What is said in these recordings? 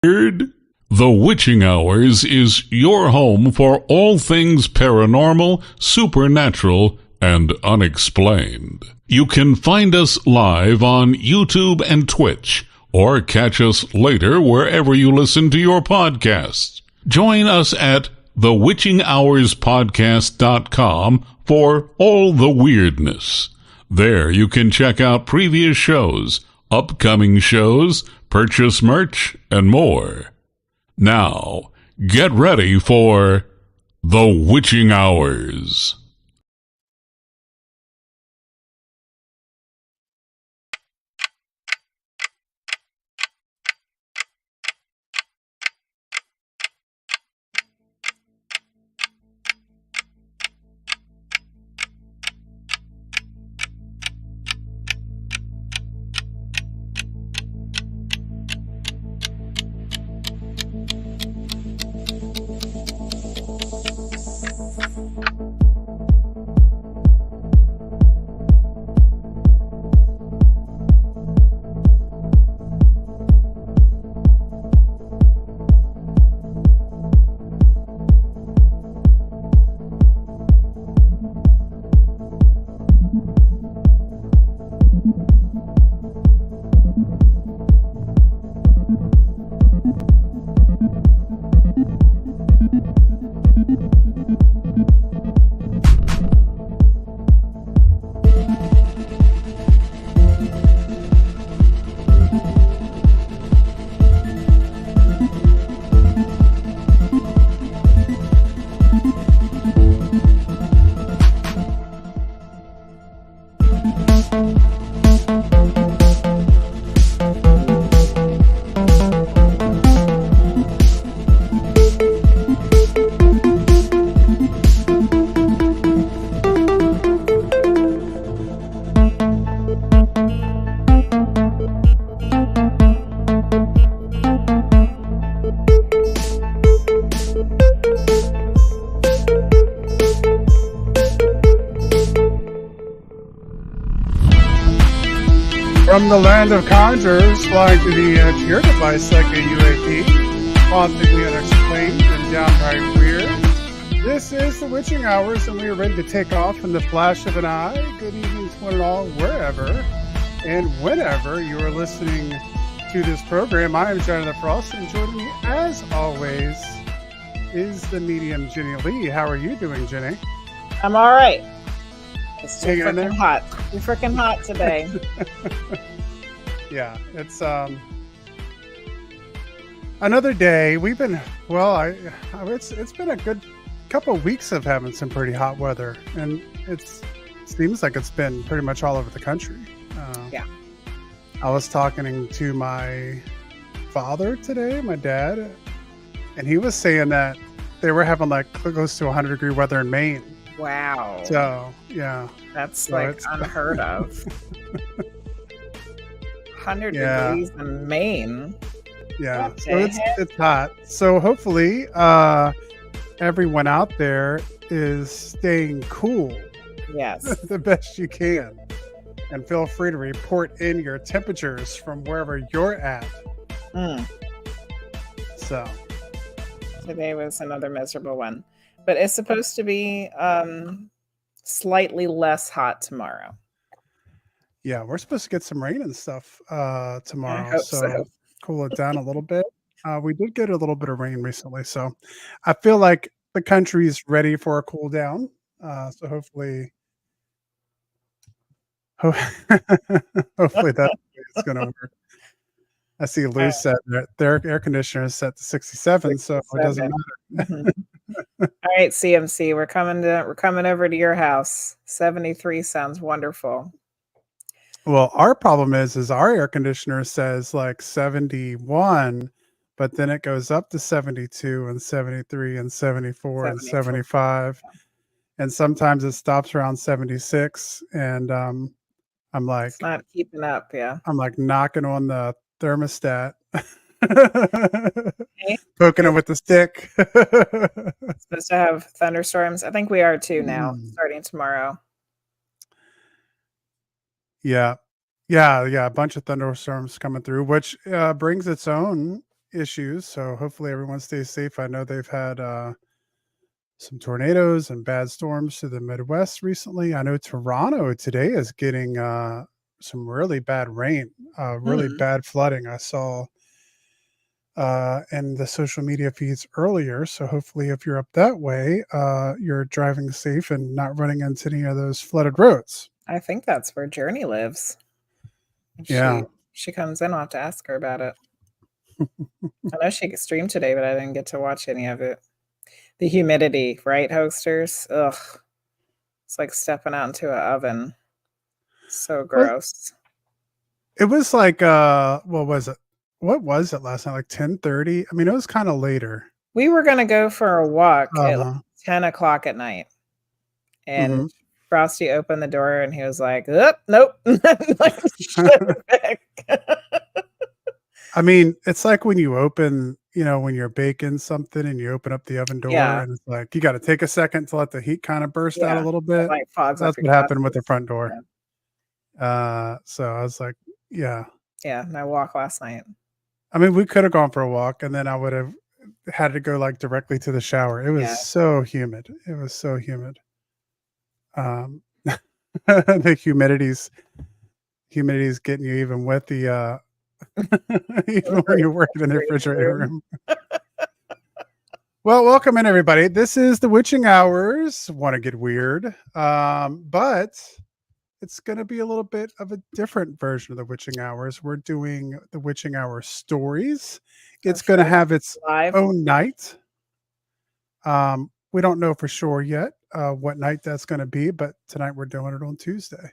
Weird? The Witching Hours is your home for all things paranormal, supernatural, and unexplained. You can find us live on YouTube and Twitch, or catch us later wherever you listen to your podcasts. Join us at thewitchinghourspodcast.com for all the weirdness. There you can check out previous shows, upcoming shows, purchase merch, and more. Now, get ready for The Witching Hours. From the land of conjurers, flying through the air to your device like a UAP, authentically unexplained and downright weird. This is the Witching Hours, and we are ready to take off in the flash of an eye. Good evening to one and all, wherever and whenever you are listening to this program. I am Jonathan Frost, and joining me, as always, is the medium Jenny Lee. How are you doing, Jenny? I'm all right. It's too Hanging in there? freaking hot. Too freaking hot today. Yeah, it's another day. We've been it's been a good couple of weeks of having some pretty hot weather, and it seems like it's been pretty much all over the country. Yeah. I was talking to my father today, my dad, and he was saying that they were having like close to 100-degree weather in Maine. Wow. So yeah, That's so like it's unheard of. 100 Yeah. degrees in Maine. yeah. What So the it's heck? it's hot. So hopefully, everyone out there is staying cool Yes. the best you can, and feel free to report in your temperatures from wherever you're at. Mm. So Today was another miserable one. But it's supposed to be slightly less hot tomorrow. yeah, we're supposed to get some rain and stuff I tomorrow, hope so so. cool it down a little bit. We did get a little bit of rain recently, so I feel like the country's ready for a cool down. So hopefully, hopefully that's going to work. I see Lou said that their air conditioner is set to 67, so it doesn't 67. matter. Mhm. All right, CMC, we're coming over to your house. 73 sounds wonderful. Well, our problem is our air conditioner says like 71, but then it goes up to 72 and 73 and 74 and 74. 75, and sometimes it stops around 76, and I'm like It's not keeping up, yeah. knocking on the thermostat, Okay. poking it with the stick. Supposed to have thunderstorms. I think we are too now, Mm. starting tomorrow. Yeah. A bunch of thunderstorms coming through, which brings its own issues, so hopefully everyone stays safe. I know they've had some tornadoes and bad storms to the Midwest recently. I know Toronto today is getting some really bad rain, really Hmm. bad flooding. I saw in the social media feeds earlier. So hopefully, if you're up that way, you're driving safe and not running into any of those flooded roads. I think that's where Journey lives. If Yeah. she comes in, I'll have to ask her about it. I know she streamed today, but I didn't get to watch any of it. The humidity, right, hosters? Ugh. It's like stepping out into an oven. So Well, gross. it was like what was it? What was it last night? Like 10:30? I mean, it was kind of later. We were gonna go for a walk at like Uh-huh. 10 o'clock at night, and Hmm. Frosty opened the door and he was like, "Oop, nope." Like, shut it back. I mean, it's like when you open, when you're baking something and you open up the oven door Yeah, and it's like you got to take a second to let the heat kind of burst out a yeah. little It, bit. like, fogs up That's your what happened with the glasses. front door. Yeah. So I was like, yeah. Yeah, my walk last night. I mean, we could have gone for a walk and then I would have had to go like directly to the shower. It was Yeah. so humid. It was so humid. Um, the humidity's getting you even with the even when you're working in the refrigerator Room. room. Well, welcome in everybody. This is the Witching Hours. Want to get weird, but it's going to be a little bit of a different version of the Witching Hours. We're doing the Witching Hour stories. Our It's going to first have its live. own night. We don't know for sure yet what night that's going to be, but tonight we're doing it on Tuesday.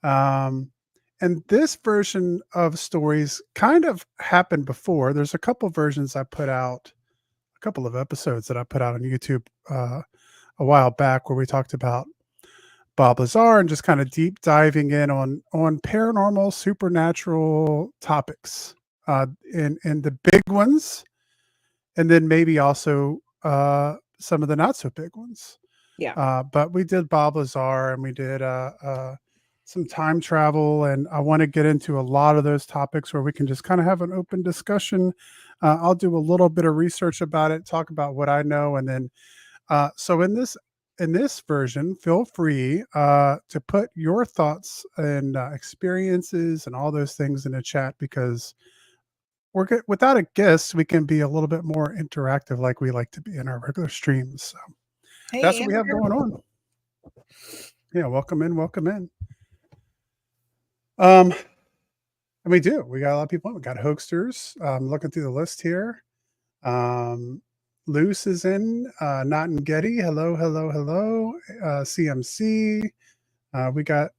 And this version of stories kind of happened before. There's a couple versions I put out, a couple of episodes that I put out on YouTube a while back where we talked about Bob Lazar and just kind of deep diving in on paranormal, supernatural topics, in the big ones, and then maybe also some of the not so big ones. Yeah. But we did Bob Lazar and we did some time travel, and I want to get into a lot of those topics where we can just kind of have an open discussion. I'll do a little bit of research about it, talk about what I know, and then so in this version, feel free to put your thoughts and experiences and all those things in the chat because we're good. Without a guest, we can be a little bit more interactive, like we like to be in our regular streams. So that's Hey, what we have Amber. going on. Yeah, welcome in, welcome in. And we do. We got a lot of people. We got hoaxers. Looking through the list here. Luce is in. Not in Getty. Hello, hello, hello. CMC. We got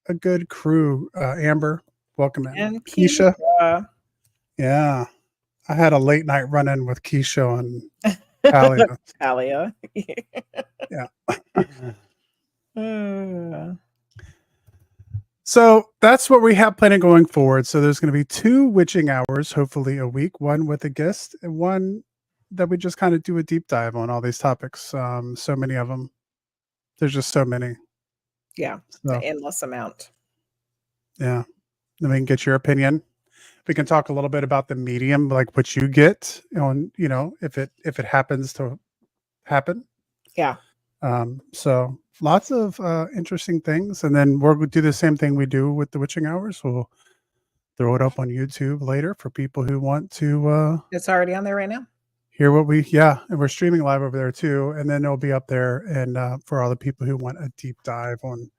a good crew. Amber, welcome in. And Keisha. Keisha. Yeah. I had a late night run in with Keisha and Talia. Talia. Yeah. Uh, So that's what we have planning going forward. So there's going to be 2 witching hours, hopefully a week, one with a guest and one that we just kind of do a deep dive on all these topics. So many of them. There's just so many. yeah, So, an endless amount. yeah. Then we can get your opinion. We can talk a little bit about the medium, like what you get on, if it happens to happen. Yeah. So lots of interesting things. And then we'll do the same thing we do with the witching hours. We'll throw it up on YouTube later for people who want to It's already on there right now. hear what and we're streaming live over there too. And then it'll be up there and for all the people who want a deep dive on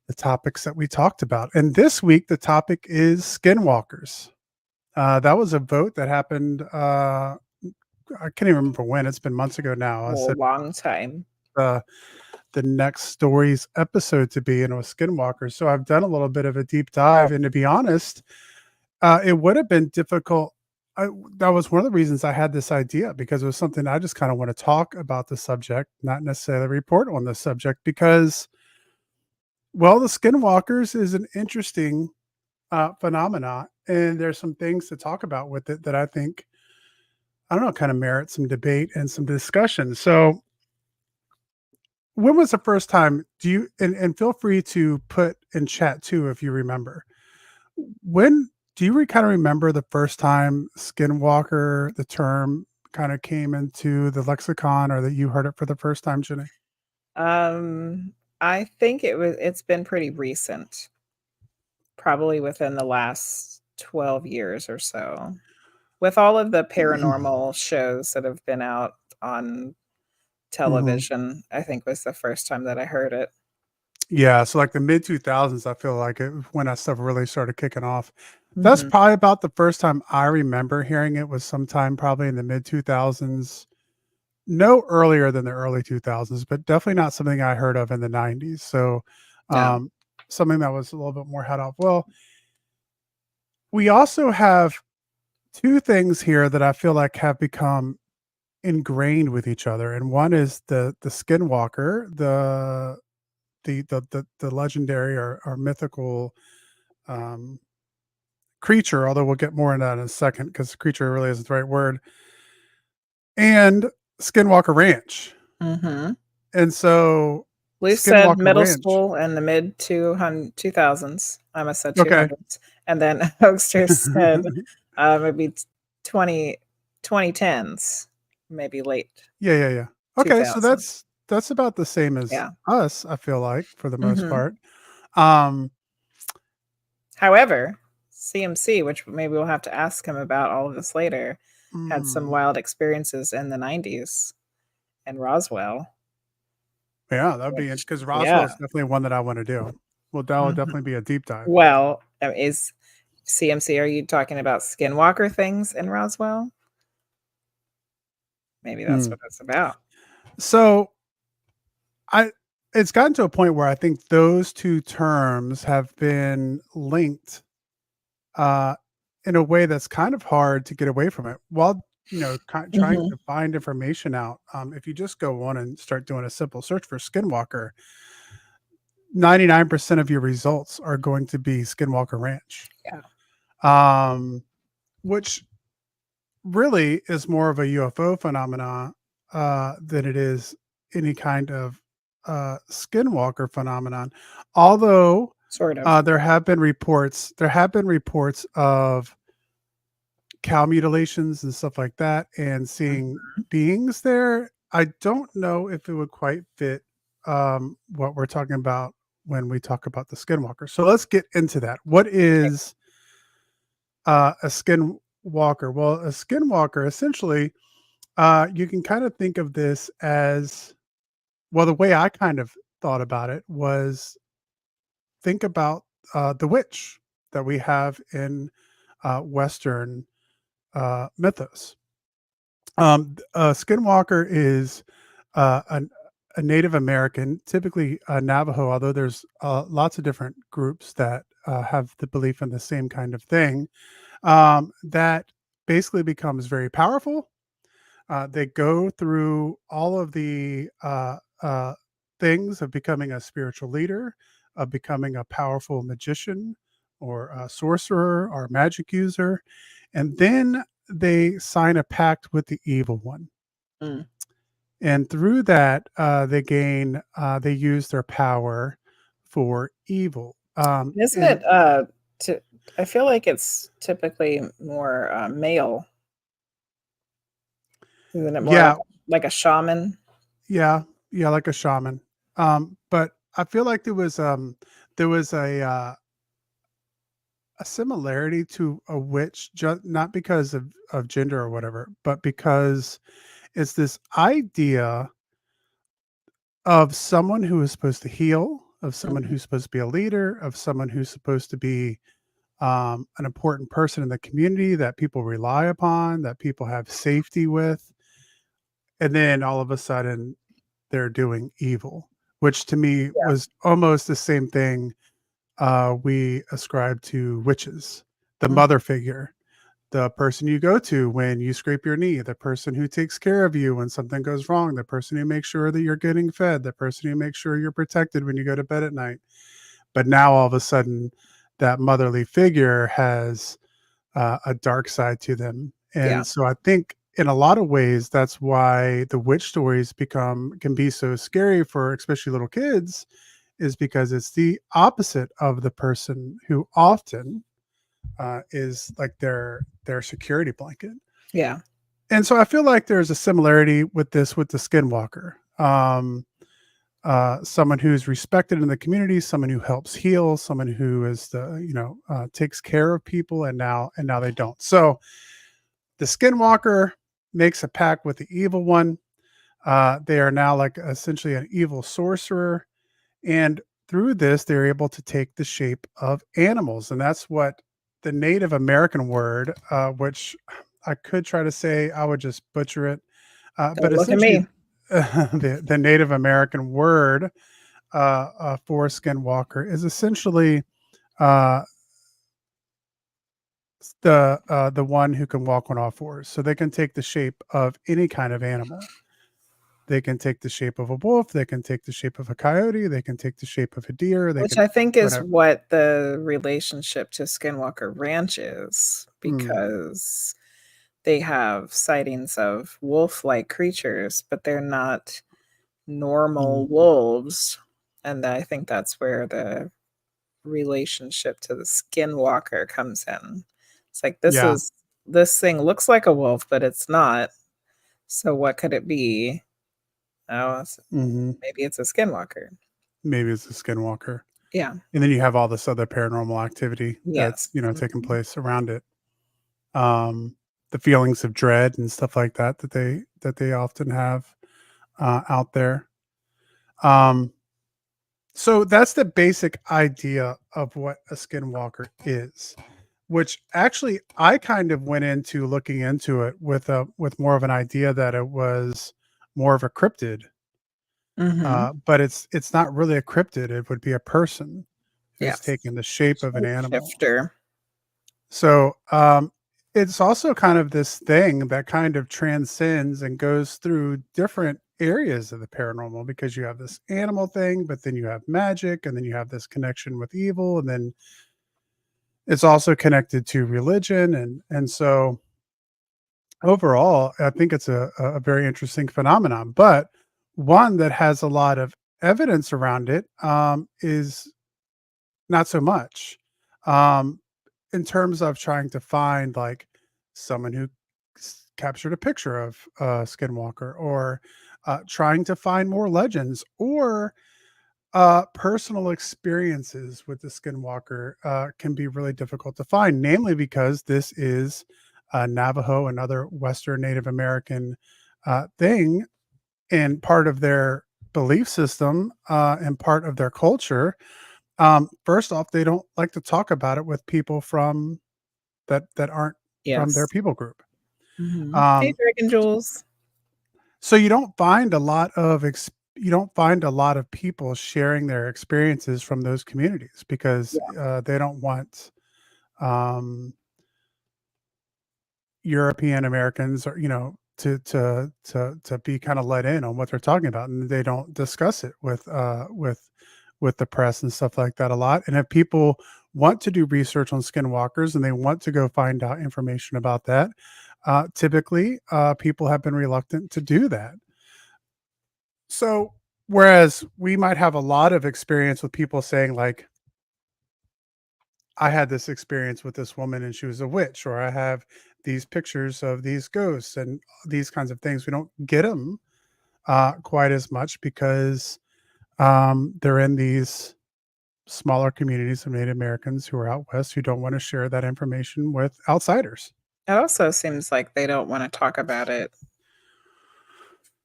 the topics that we talked about. And this week, the topic is skinwalkers. That was a vote that happened. I can't even remember when. It's been months ago now. I A said long time. the next stories episode to be, and it was skinwalkers. So I've done a little bit of a deep dive. And to be honest, it would have been difficult. That was one of the reasons I had this idea because it was something I just kind of want to talk about the subject, not necessarily report on the subject because, well, the skinwalkers is an interesting phenomena. And there's some things to talk about with it that I think, I don't know, kind of merit some debate and some discussion. So when was the first time do you, and feel free to put in chat too, if you remember, when Do you kind of remember the first time Skinwalker, the term, kind of came into the lexicon, or that you heard it for the first time, Jenny? Um, I think it's been pretty recent, probably within the last 12 years or so. With all of the paranormal shows that have been out on Mhm. television, I think was the first time that I heard it. Yeah, so, like, the mid-2000s, I feel like it was when that stuff really started kicking off. That's Mhm. probably about the first time I remember hearing it was sometime probably in the mid-2000s. No earlier than the early 2000s, but definitely not something I heard of in the '90s, so, Yeah. um, something that was a little bit more head off. Well, we also have 2 things here that I feel like have become ingrained with each other, and one is the Skinwalker, the legendary or mythical, um, creature, although we'll get more into that in a second because creature really isn't the right word, and Skinwalker Ranch. Mhm. And so We said Skinwalker middle Ranch. school and the mid 2000s. I almost said Okay. 200s. And then Hoaxster said, maybe 20 2010s, maybe late Yeah, yeah, yeah. Okay, so 2000s. that's about the same as Yeah. us, I feel like, for the most Mhm. part. Um, However, CMC, which maybe we'll have to ask him about all of this later, had some mm, wild experiences in the 90s in Roswell, yeah, that'd be which because Roswell yeah. is definitely one that I wanna do. Well, that will Mhm. definitely be a deep dive. Well, is CMC, are you talking about Skinwalker things in Roswell? Maybe that's Mm. what it's about. So, I it's gotten to a point where I think those 2 terms have been linked, uh, in a way that's kind of hard to get away from it. While, trying Mhm. to find information out, if you just go on and start doing a simple search for Skinwalker, 99% of your results are going to be Skinwalker Ranch, Yeah. um, which really is more of a UFO phenomena, than it is any kind of, Skinwalker phenomenon. Although, Sort of. there have been reports of cow mutilations and stuff like that and seeing Mhm. beings there. I don't know if it would quite fit, what we're talking about when we talk about the Skinwalker. So let's get into that. What Okay. is a Skinwalker? Well, a Skinwalker essentially, you can kind of think of this as, well, the way I kind of thought about it was, think about the witch that we have in Western mythos. A Skinwalker is uh, an, a Native American, typically Navajo, although there's lots of different groups that have the belief in the same kind of thing, that basically becomes very powerful. They go through all of the things of becoming a spiritual leader, of becoming a powerful magician or a sorcerer or magic user. And then they sign a pact with the evil one. Mm. And through that, they use their power for evil. Isn't And it, t I feel like it's typically more, male. Isn't it more yeah, like a shaman? yeah, yeah, like a shaman. But I feel like there was a similarity to a witch, just not because of gender or whatever, but because it's this idea of someone who is supposed to heal, of someone Mhm. who's supposed to be a leader, of someone who's supposed to be an important person in the community that people rely upon, that people have safety with. And then all of a sudden, they're doing evil, which to me Yeah. was almost the same thing we ascribe to witches, the Mhm. mother figure, the person you go to when you scrape your knee, the person who takes care of you when something goes wrong, the person who makes sure that you're getting fed, the person who makes sure you're protected when you go to bed at night. But now all of a sudden, that motherly figure has a dark side to them. Yeah. And so I think in a lot of ways, that's why the witch stories can be so scary for especially little kids, is because it's the opposite of the person who often is like their security blanket. Yeah. And so I feel like there's a similarity with this with the Skinwalker. Someone who's respected in the community, someone who helps heal, someone who is takes care of people, and now they don't. So the Skinwalker makes a pact with the evil one. They are now like essentially an evil sorcerer, and through this, they're able to take the shape of animals, and that's what the Native American word, which I could try to say, I would just butcher it, but Don't look at essentially, me. the Native American word for Skinwalker is essentially uh, the one who can walk on all fours. So they can take the shape of any kind of animal. They can take the shape of a wolf. They can take the shape of a coyote. They can take the shape of a deer. They Which can I think is whatever. what the relationship to Skinwalker Ranch is, Mm, because they have sightings of wolf-like creatures, but they're not normal mm, wolves. And I think that's where the relationship to the Skinwalker comes in. It's like yeah. this thing looks like a wolf, but it's not. So what could it be? Oh, Hmm. maybe it's a Skinwalker. Maybe it's a Skinwalker. Yeah. And then you have all this other paranormal activity that's Yes. taking Mhm. place around it. Um, the feelings of dread and stuff like that that they often have out there. Um, so that's the basic idea of what a skinwalker is, which actually I kind of went into looking into it with more of an idea that it was more of a cryptid, Mhm. but it's not really a cryptid. It would be a person who's Yes. taken the shape of an animal. Shapeshifter. So, it's also kind of this thing that kind of transcends and goes through different areas of the paranormal because you have this animal thing, but then you have magic, and then you have this connection with evil, and then it's also connected to religion, and so overall, I think it's a very interesting phenomenon, but one that has a lot of evidence around it, is not so much. Um, in terms of trying to find like someone who captured a picture of Skinwalker, or trying to find more legends, or personal experiences with the Skinwalker can be really difficult to find, namely because this is Navajo and other Western Native American thing, and part of their belief system and part of their culture. First off, they don't like to talk about it with people from that aren't from their Yes. people group. Mhm. Hey, Um, Dragon Jules. so you don't find a lot of people sharing their experiences from those communities because Yeah. they don't want um, European Americans, or to be kind of let in on what they're talking about, and they don't discuss it with the press and stuff like that a lot. And if people want to do research on skinwalkers and they want to go find out information about that, typically people have been reluctant to do that. So whereas we might have a lot of experience with people saying like, I had this experience with this woman and she was a witch, or I have these pictures of these ghosts and these kinds of things. We don't get them quite as much because they're in these smaller communities of Native Americans who are out west who don't want to share that information with outsiders. It also seems like they don't wanna talk about it,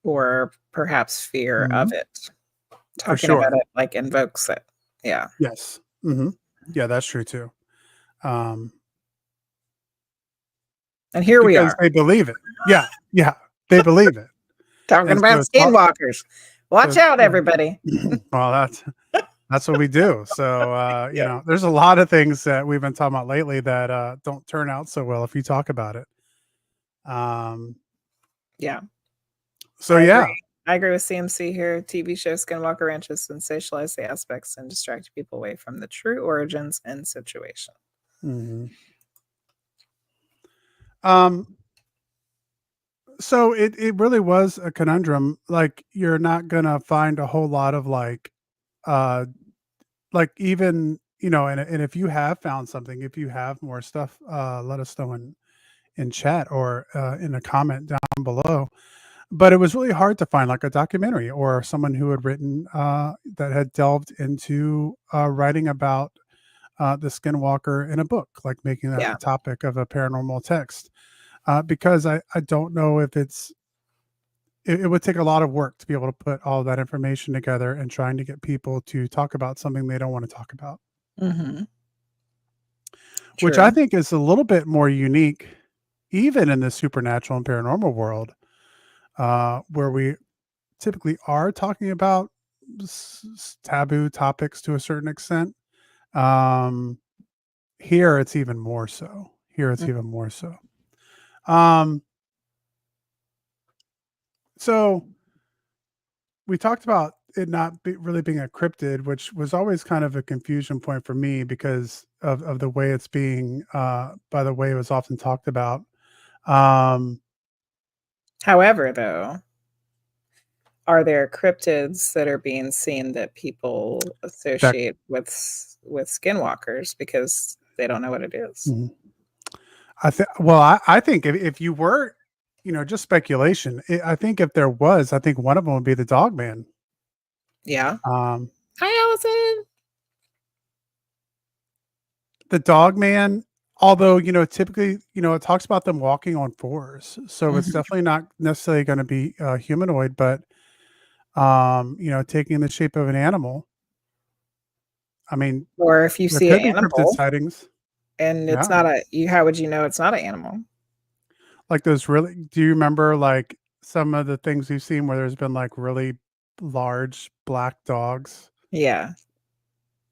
or perhaps fear of Mhm. it. For Talking about sure. it, like, invokes it. Yeah. Yes. Hmm. Yeah, that's true too. Um, And here we because are, they believe it. Yeah. Yeah. They believe it. talking And about so it's all, skinwalkers. Watch so out, yeah. everybody. Well, that's what we do. So, Yeah. there's a lot of things that we've been talking about lately that don't turn out so well if you talk about it. Um, Yeah. so I agree. yeah. I agree with CMC here. TV show Skinwalker Ranches sensationalize the aspects and distract people away from the true origins and situation. Mhm. Um, so it really was a conundrum. Like you're not gonna find a whole lot of uh, like and if you have found something, if you have more stuff, let us know in chat or in a comment down below. But it was really hard to find like a documentary or someone who had written that had delved into writing about the Skinwalker in a book, like making that Yeah. the topic of a paranormal text. Because I don't know if it would take a lot of work to be able to put all that information together and trying to get people to talk about something they don't want to talk about, Mm-hmm. which I True. think is a little bit more unique, even in the supernatural and paranormal world, where we typically are talking about taboo topics to a certain extent. Um, here, it's even more so. Here, it's Mm. even more so. Um, so we talked about it not really being a cryptid, which was always kind of a confusion point for me because of the way it's being, by the way it was often talked about. Um, However, though, are there cryptids that are being seen that people that associate with skinwalkers because they don't know what it is? mhm. I think if you were, just speculation, I think if there was, I think one of them would be the dog man. Yeah. Um, Hi, Allison. the dog man, although, typically, it talks about them walking on fours. So it's Mhm. definitely not necessarily going to be humanoid, but, taking the shape of an animal. I mean, Or if you there see an could be cryptid animal sightings. and it's Yeah. not how would you know it's not an animal? Like those really, do you remember like some of the things you've seen where there's been like really large black dogs? Yeah.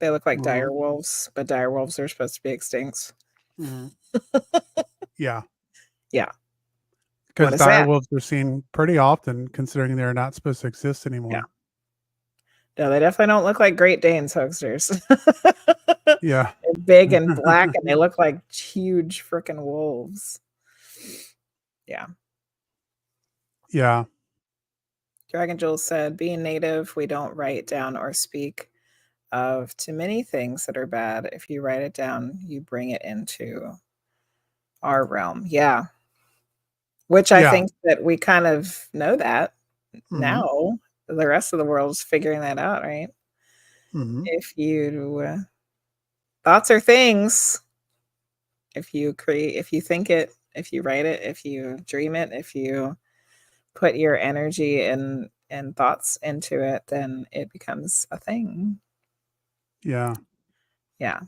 They look like dire Mhm. wolves, but dire wolves are supposed to be extinct. Mhm. Yeah. Yeah. What Because is dire that? wolves are seen pretty often considering they're not supposed to exist Yeah. anymore. No, they definitely don't look like Great Danes, hoaxers. They're Yeah. big and black, and they look like huge freaking wolves. Yeah. Yeah. Dragon Jules said, being native, we don't write down or speak of too many things that are bad. If you write it down, you bring it into our realm. Yeah. Which I Yeah. think that we kind of know that Mhm. now. The rest of the world's figuring that out, right? Mhm. If you thoughts are things, if you create, if you think it, if you write it, if you dream it, if you put your energy and thoughts into it, then it becomes a thing. Yeah. Yeah.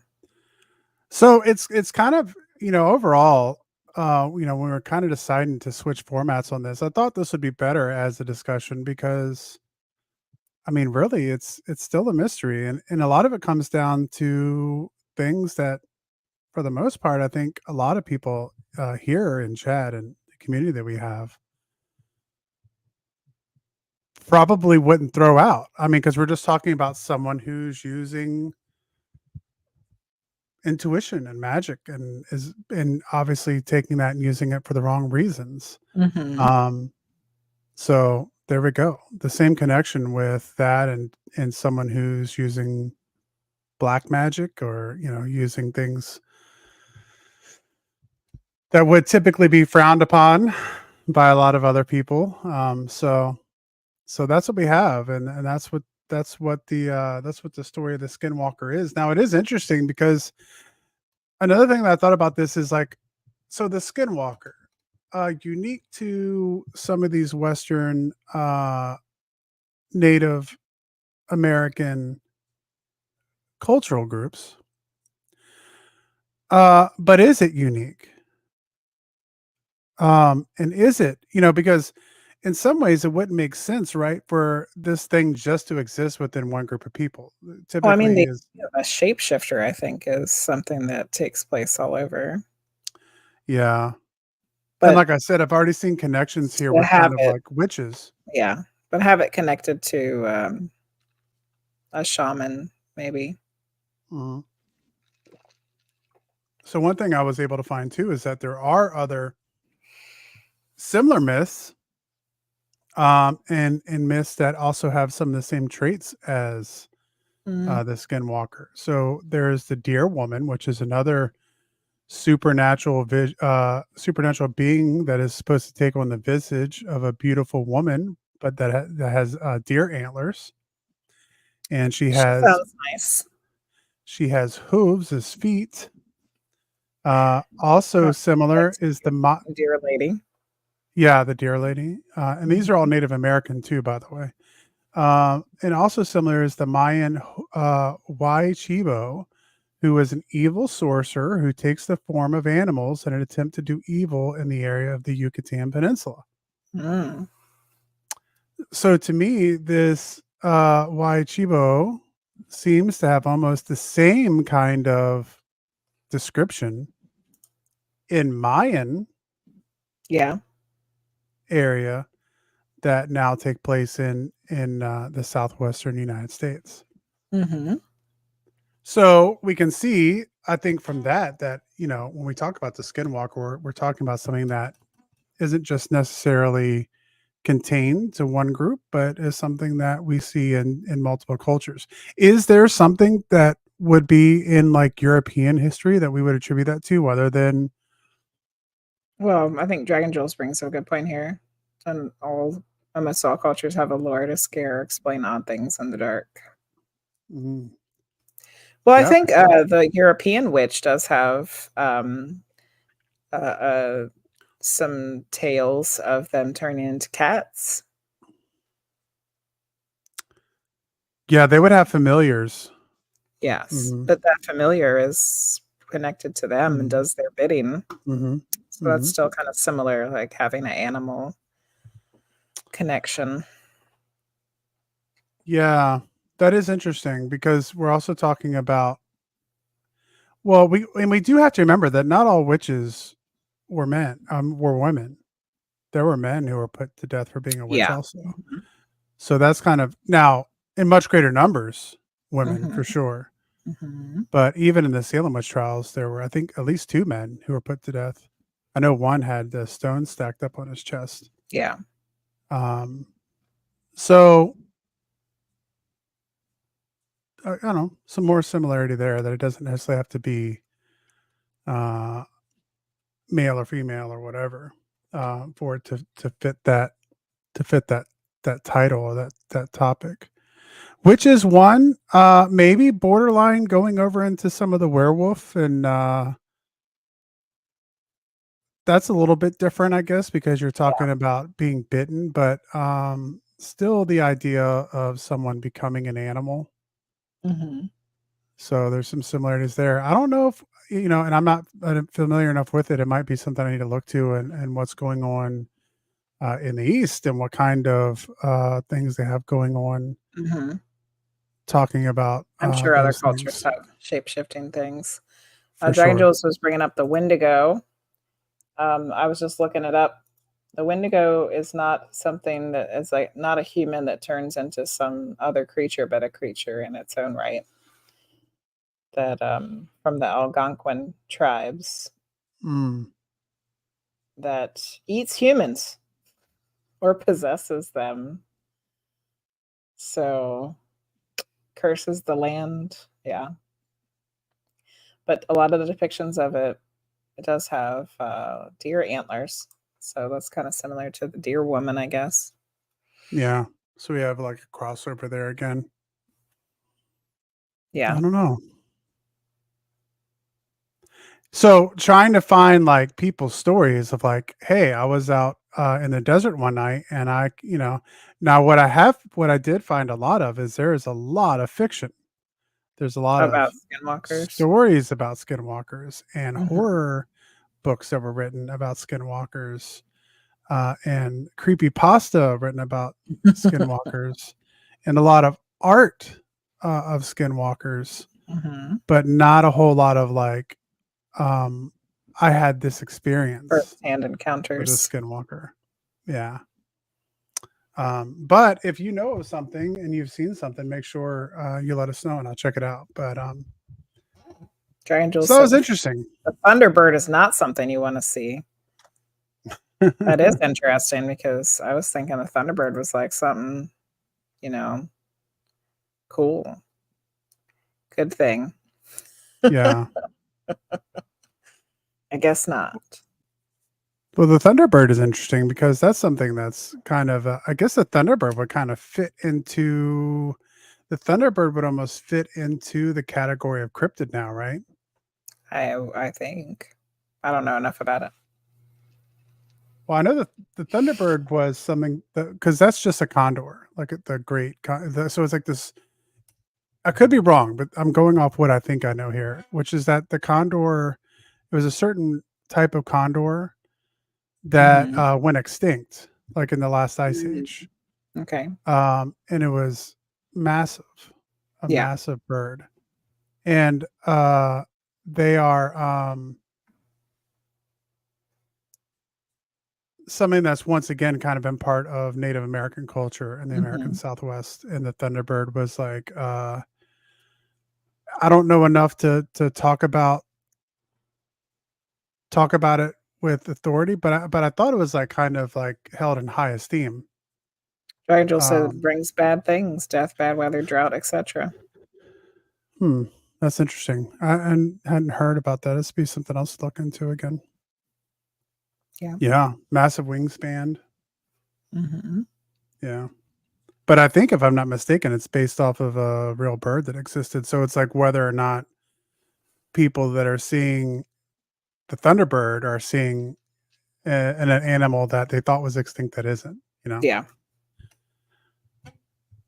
So it's kind of, overall, when we were kind of deciding to switch formats on this, I thought this would be better as a discussion because I mean, really, it's still a mystery, and a lot of it comes down to things that, for the most part, I think a lot of people here in chat and the community that we have probably wouldn't throw out. I mean, because we're just talking about someone who's using intuition and magic and obviously taking that and using it for the wrong reasons. Mhm. Um, so there we go. The same connection with that and someone who's using black magic or using things that would typically be frowned upon by a lot of other people. So that's what we have, and that's what the story of the Skinwalker is. Now it is interesting because another thing that I thought about this is like, so the Skinwalker, unique to some of these Western Native American cultural groups, but is it unique? And is it, because in some ways it wouldn't make sense, right, for this thing just to exist within one group of people. Well, I mean, Typically the is a shapeshifter, I think, is something that takes place all over. yeah. And But like I said, I've already seen connections here to with have kind of it like witches. yeah, but have it connected to, a shaman, maybe. Mhm. So one thing I was able to find too is that there are other similar myths, and myths that also have some of the same traits as Mm. the Skinwalker. So there's the Deer Woman, which is another supernatural being that is supposed to take on the visage of a beautiful woman, but that has deer antlers, and She sounds nice. she has hooves as feet. Also Like similar is Dear Lady. yeah, the deer lady, and these are all Mhm. Native American too, by the way. And also similar is the Mayan Chivo, who is an evil sorcerer who takes the form of animals in an attempt to do evil in the area of the Yucatan Peninsula. Mm. So to me, this Chivo seems to have almost the same kind of description in Mayan Yeah. area that now take place in the southwestern United States. Mhm. So we can see, I think, from that when we talk about the Skinwalker, we're talking about something that isn't just necessarily contained to one group, but is something that we see in multiple cultures. Is there something that would be in like European history that we would attribute that to, other than Well, I think Dragon Jules brings up a good point here. And almost all cultures have a lore to scare or explain odd things in the dark. mm, Well, I yeah, for think sure. the European witch does have uh, uh, some tales of them turning into cats. Yeah, they would have familiars. Yes, Hmm. but that familiar is connected to them and Hmm. does their bidding. Hmm. So that's Hmm. still kind of similar, like having an animal connection. Yeah, that is interesting because we're also talking about, well, we do have to remember that not all witches were women. There were men who were put to death for being a witch Yeah. also. Mhm. So that's kind of now in much greater numbers, women for Mhm. sure. Mhm. But even in the Salem witch trials, there were, I think, at least two men who were put to death. I know one had the stones stacked up on his chest. Yeah. Um, so I don't know, some more similarity there that it doesn't necessarily have to be uh, male or female or whatever for it to fit that title or that topic. Which is one, maybe borderline going over into some of the werewolf, and that's a little bit different, I guess, because you're talking about being bitten, but still the idea of someone becoming an animal. Mhm. So there's some similarities there. I don't know if and I'm not familiar enough with it. It might be something I need to look to, and what's going on in the East and what kind of things they have going on, Mhm. talking about I'm sure other those cultures things have shape-shifting things. for Dragon sure. Jules was bringing up the Wendigo. I was just looking it up. The Wendigo is not something that is like not a human that turns into some other creature, but a creature in its own right. That from the Algonquin tribes Mm. that eats humans or possesses them. So curses the land. Yeah. But a lot of the depictions of it does have deer antlers. So that's kind of similar to the deer woman, I guess. Yeah. So we have like a crossover there again. Yeah. I don't know. So trying to find like people's stories of like, hey, I was out in the desert one night and now what I did find a lot of is there is a lot of fiction. There's a lot of About skinwalkers. stories about skinwalkers and Mhm. horror books that were written about skinwalkers and creepy pasta written about skinwalkers and a lot of art of skinwalkers, Mhm. but not a whole lot of like, um, I had this experience First-hand with a encounters. skinwalker. Yeah. But if you know of something and you've seen something, make sure you let us know and I'll check it out. But Dragon Jules so that said was interesting. the Thunderbird is not something you want to see. That is interesting because I was thinking the Thunderbird was like something, you know, cool. Good thing. Yeah. I guess not. Well, the Thunderbird is interesting because that's something that's kind of, I guess the Thunderbird would kind of fit into, the Thunderbird would almost fit into the category of cryptid now, right? I think. I don't know enough about it. Well, I know that the Thunderbird was something because that's just a condor, like the great. So it's like this. I could be wrong, but I'm going off what I think I know here, which is that the condor, it was a certain type of condor that Mhm. went extinct, like in the last ice Mm, age, okay. and it was massive, a Yeah. massive bird, and they are something that's once again kind of been part of Native American culture in the American Mhm. Southwest. And the Thunderbird was like, I don't know enough to talk about it with authority, but I thought it was like kind of like held in high esteem. Rigel said it Um, brings bad things, death, bad weather, drought, etc. hmm, that's interesting. I hadn't heard about that. This would be something else to look into again. Yeah. Yeah, massive wingspan. Mhm. Yeah. But I think if I'm not mistaken, it's based off of a real bird that existed. So it's like whether or not people that are seeing the Thunderbird are seeing an animal that they thought was extinct that isn't, you know? Yeah.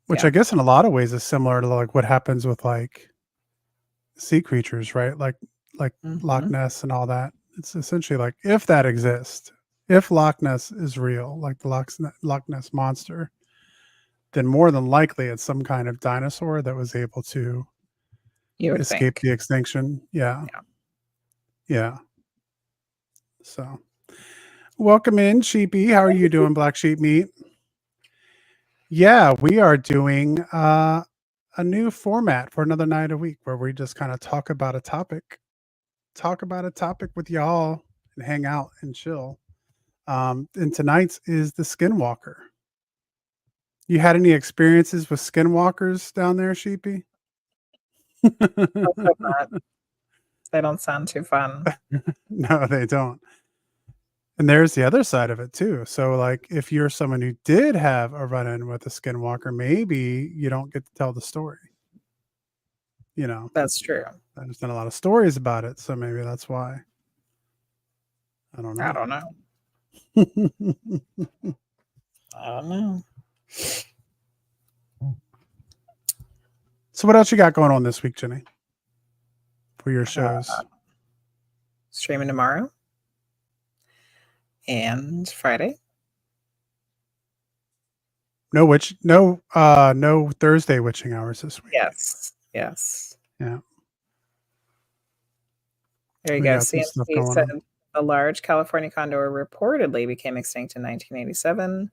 Which Yeah. I guess in a lot of ways is similar to like what happens with like sea creatures, right? Like Loch Mhm. Ness and all that. It's essentially like if that exists, if Loch Ness is real, like the Loch Ness monster, then more than likely it's some kind of dinosaur that was able to You would escape think. the extinction. Yeah. Yeah. Yeah. So welcome in, Sheepy. How are you doing, Black Sheep Meat? Yeah, we are doing a new format for another night a week where we just kind of talk about a topic with y'all and hang out and chill. And tonight's is the Skinwalker. You had any experiences with skinwalkers down there, Sheepy? Also not. They don't sound too fun. No, they don't. And there's the other side of it too. So, like, if you're someone who did have a run-in with a skinwalker, maybe you don't get to tell the story. You know, That's true. there's been a lot of stories about it, so maybe that's why. I don't I know. don't know. I don't know. So, what else you got going on this week, Jenny, for your Uh, shows? streaming tomorrow and Friday. No Thursday witching hours this week. Yes. Yes. Yeah, There you we go. got some stuff CNC going said on. a large California condor reportedly became extinct in 1987.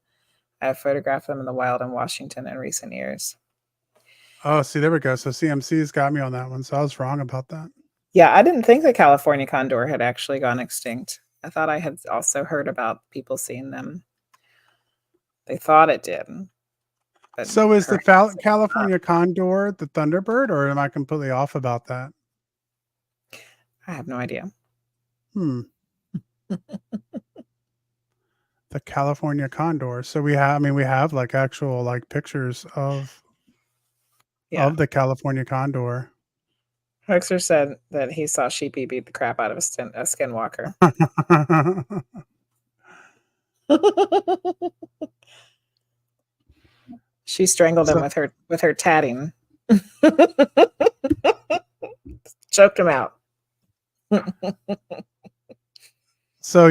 I have photographed them in the wild in Washington in recent years. Oh, see, there we go. So CMC's got me on that one. So I was wrong about that. Yeah, I didn't think the California condor had actually gone extinct. I thought I had also heard about people seeing them. They thought it did, but So is the perhaps it did not. California condor the Thunderbird, or am I completely off about that? I have no idea. Hmm. The California condor. So we have like actual like pictures Yeah. of the California condor. Hoaxer said that he saw Sheepy beat the crap out of a skinwalker. She strangled him so with her tatting. Choked him out. so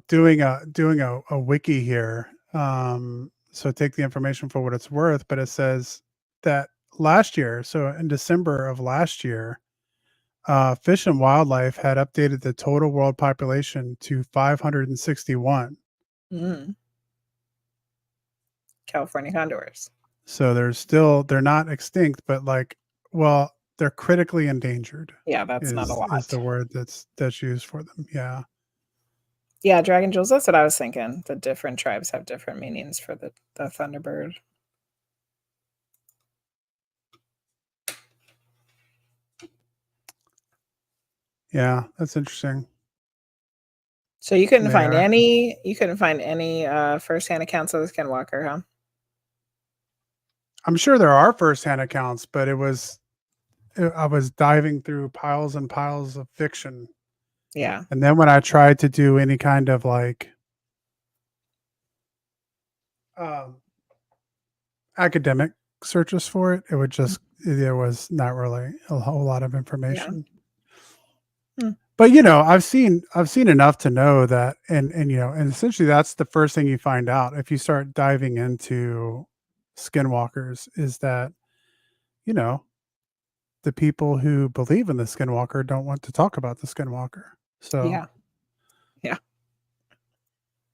doing a wiki here. So take the information for what it's worth, but it says that last year, so in December of last year, Fish and Wildlife had updated the total world population to 561. Mm. California condors. So they're not extinct, but like, well, they're critically endangered Yeah, that's not a is lot. the word that's used for them. Yeah. Yeah, Dragon Jewels, that's what I was thinking. The different tribes have different meanings for the Thunderbird. Yeah, that's interesting. So you couldn't They find are. any firsthand accounts of the Skinwalker, huh? I'm sure there are firsthand accounts, but I was diving through piles and piles of fiction. Yeah. And then when I tried to do any kind of like um, academic searches for it, it would Mm, just there was not really a whole lot of yeah. information. Hmm. But I've seen enough to know that, and and essentially that's the first thing you find out if you start diving into skinwalkers is that you know the people who believe in the skinwalker don't want to talk about the skinwalker. So, Yeah. Yeah.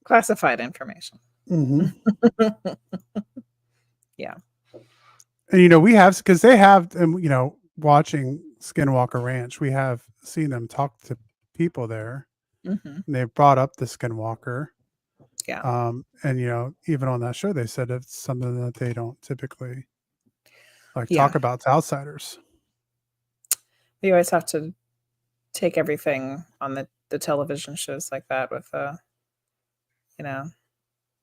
Classified information. mhm. Yeah. And we have because they have, and watching Skinwalker Ranch, we have seen them talk to people there, Mhm. and they've brought up the Skinwalker. Yeah. And even on that show, they said it's something that they don't typically like Yeah. talk about to outsiders. We always have to take everything on the television shows like that with, you know.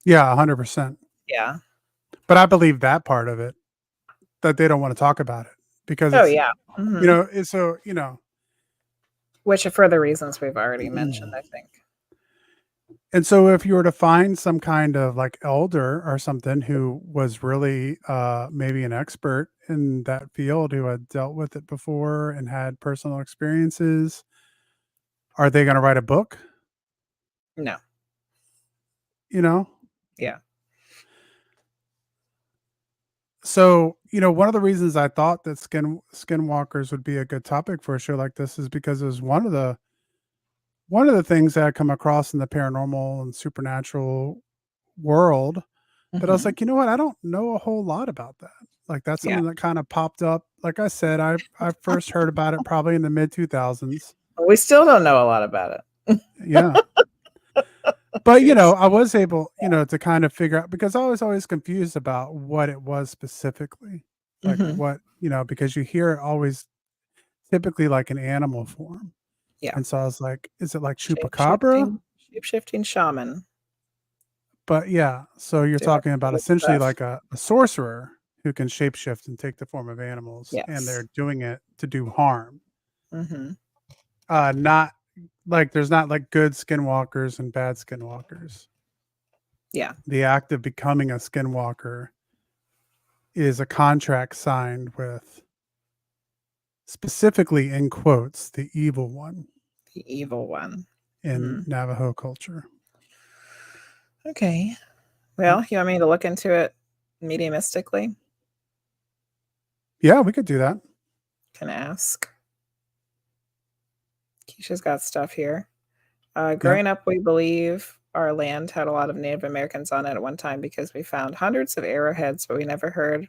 Yeah, 100%. Yeah. But I believe that part of it that they don't want to talk about it because Oh, it's yeah. Mhm. it's so Which are for the reasons we've already mentioned, I think. And so if you were to find some kind of like elder or something who was really maybe an expert in that field who had dealt with it before and had personal experiences, are they going to write a book? No. You know? Yeah. So, one of the reasons I thought that skinwalkers would be a good topic for a show like this is because it was one of the things that I come across in the paranormal and supernatural world. But I was Mhm. like, "You know what? I don't know a whole lot about that." Like, that's Yeah. something that kinda popped up. Like I said, I first heard about it probably in the mid-2000s. We still don't know a lot about it. Yeah. But, It's I was able, to kind of figure out because I was always confused about what it was specifically. Like, Mhm. what because you hear it always typically like an animal form. Yeah. And so I was like, "Is it like chupacabra?" Shape-shifting shaman But, yeah, so you're doing talking about cool essentially stuff. like a sorcerer who can shapeshift and take the form of animals, and Yes. they're doing it to do harm. Mhm. Not like there's not like good skinwalkers and bad skinwalkers. Yeah. The act of becoming a skinwalker is a contract signed with specifically in quotes the evil one The evil one. in Hmm. Navajo culture. Okay. Yep. Well, you want me to look into it mediumistically? Yeah, we could do that. Can ask. Keisha's got stuff here. Yeah. Growing up, we believe our land had a lot of Native Americans on it at one time because we found hundreds of arrowheads, but we never heard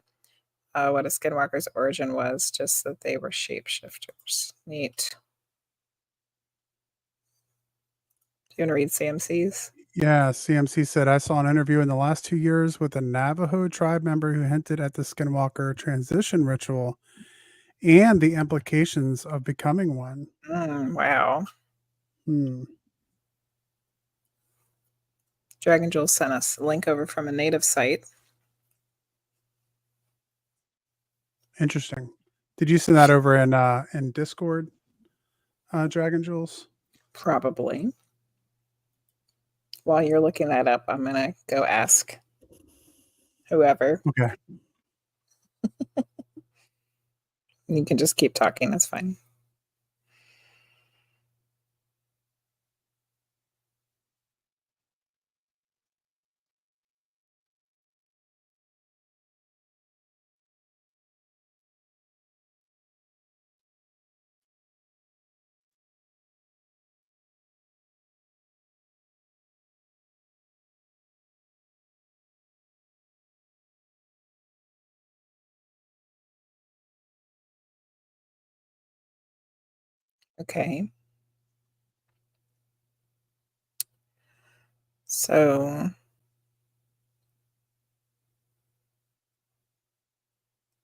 what a skinwalker's origin was, just that they were shapeshifters. Neat. Do you want to read CMC's? Yeah, CMC said, I saw an interview in the last 2 years with a Navajo tribe member who hinted at the skinwalker transition ritual and the implications of becoming one. Wow. Hmm. Dragon Jewel sent us a link over from a native site. Interesting. Did you send that over in Discord, Dragon Jewels? Probably. While you're looking that up, I'm gonna go ask whoever. Okay. You can just keep talking, that's fine. Okay. So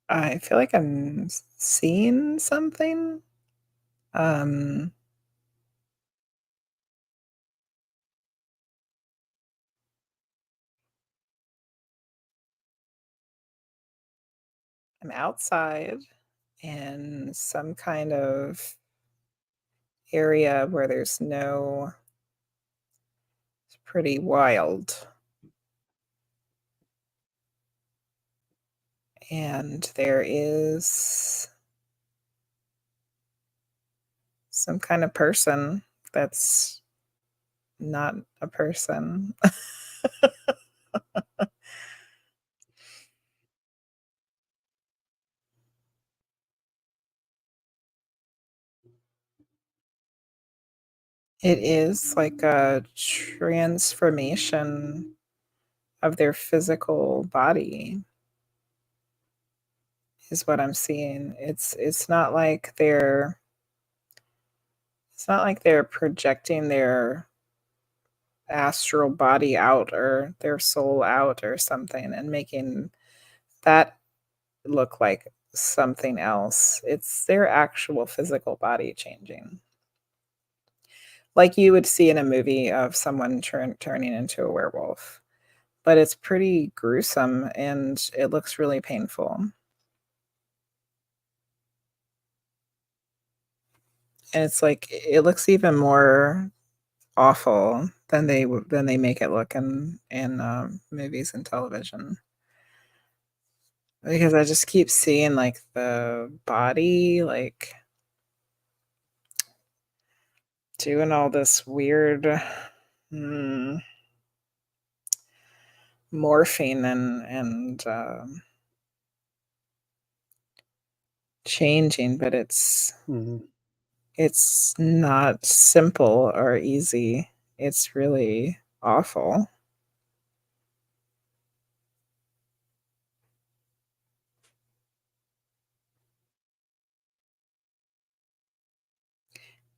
I feel like I'm seeing something. Um I'm outside in some kind of area where there's no it's pretty wild, and there is some kind of person that's not a person. It is like a transformation of their physical body is what I'm seeing. It's not like they're projecting their astral body out or their soul out or something and making that look like something else. It's their actual physical body changing. Like you would see in a movie of someone turning into a werewolf. But it's pretty gruesome and it looks really painful. And it's like it looks even more awful than they make it look in movies and television. Because I just keep seeing, like, the body, like, doing all this weird, mm, morphing and changing, but Mhm. it's not simple or easy. It's really awful.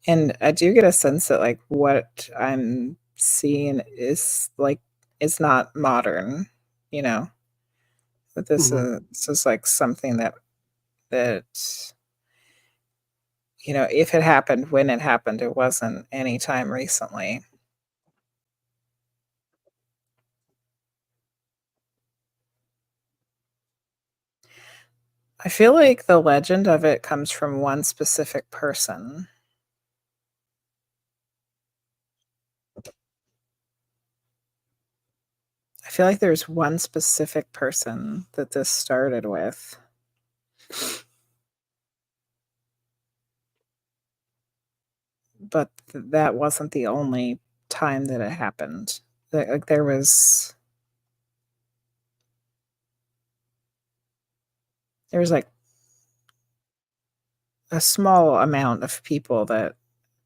And I do get a sense that, like, what I'm seeing is, like, is not modern, you know? That Mhm. this is, like, something that, if it happened when it happened, it wasn't anytime recently. I feel like the legend of it comes from one specific person. I feel like there's one specific person that this started with, but that wasn't the only time that it happened. Like, there was, like, a small amount of people that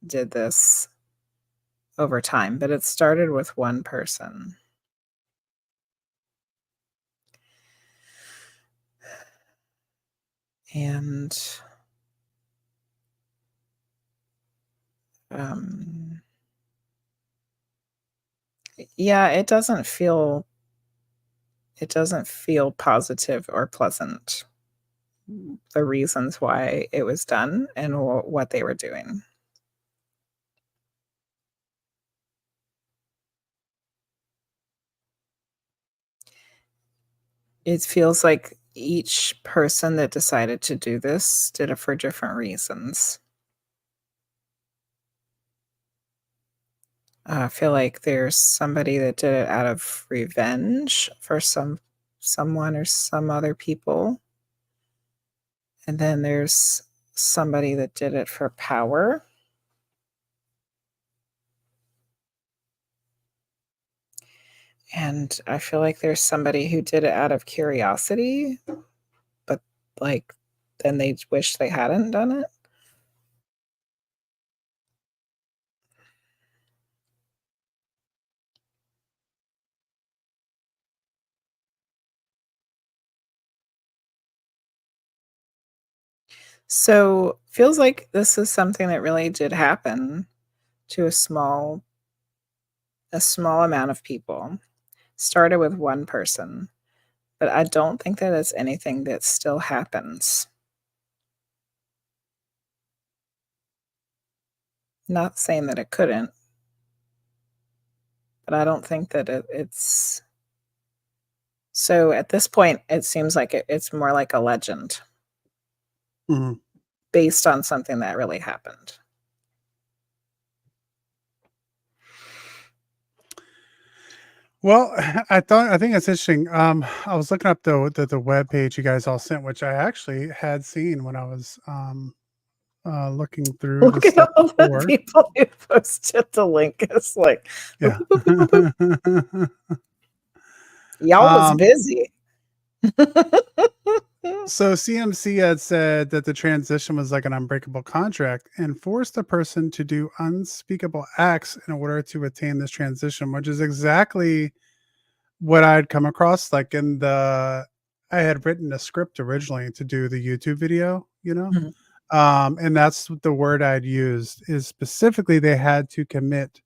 did this over time, but it started with one person. And, um, yeah, it doesn't feel positive or pleasant, the reasons why it was done and what they were doing. It feels like each person that decided to do this did it for different reasons. I feel like there's somebody that did it out of revenge for someone or some other people, and then there's somebody that did it for power, and I feel like there's somebody who did it out of curiosity, but, like, then they wish they hadn't done it. So, feels like this is something that really did happen to a small amount of people. Started with one person, but I don't think that it's anything that still happens. Not saying that it couldn't, but I don't think that it's So at this point, it seems like it's more like a legend Mhm. based on something that really happened. Well, I think it's interesting. I was looking up the web page you guys all sent, which I actually had seen when I was looking through the Look at stuff all the before. people who posted the link. It's like, boop, Yeah. boop, boop, boop, boop. Y'all was um, busy. so CMC had said that the transition was like an unbreakable contract and forced the person to do unspeakable acts in order to attain this transition, which is exactly what I'd come across. Like I had written a script originally to do the YouTube video, Mhm. and that's the word I'd used is specifically they had to commit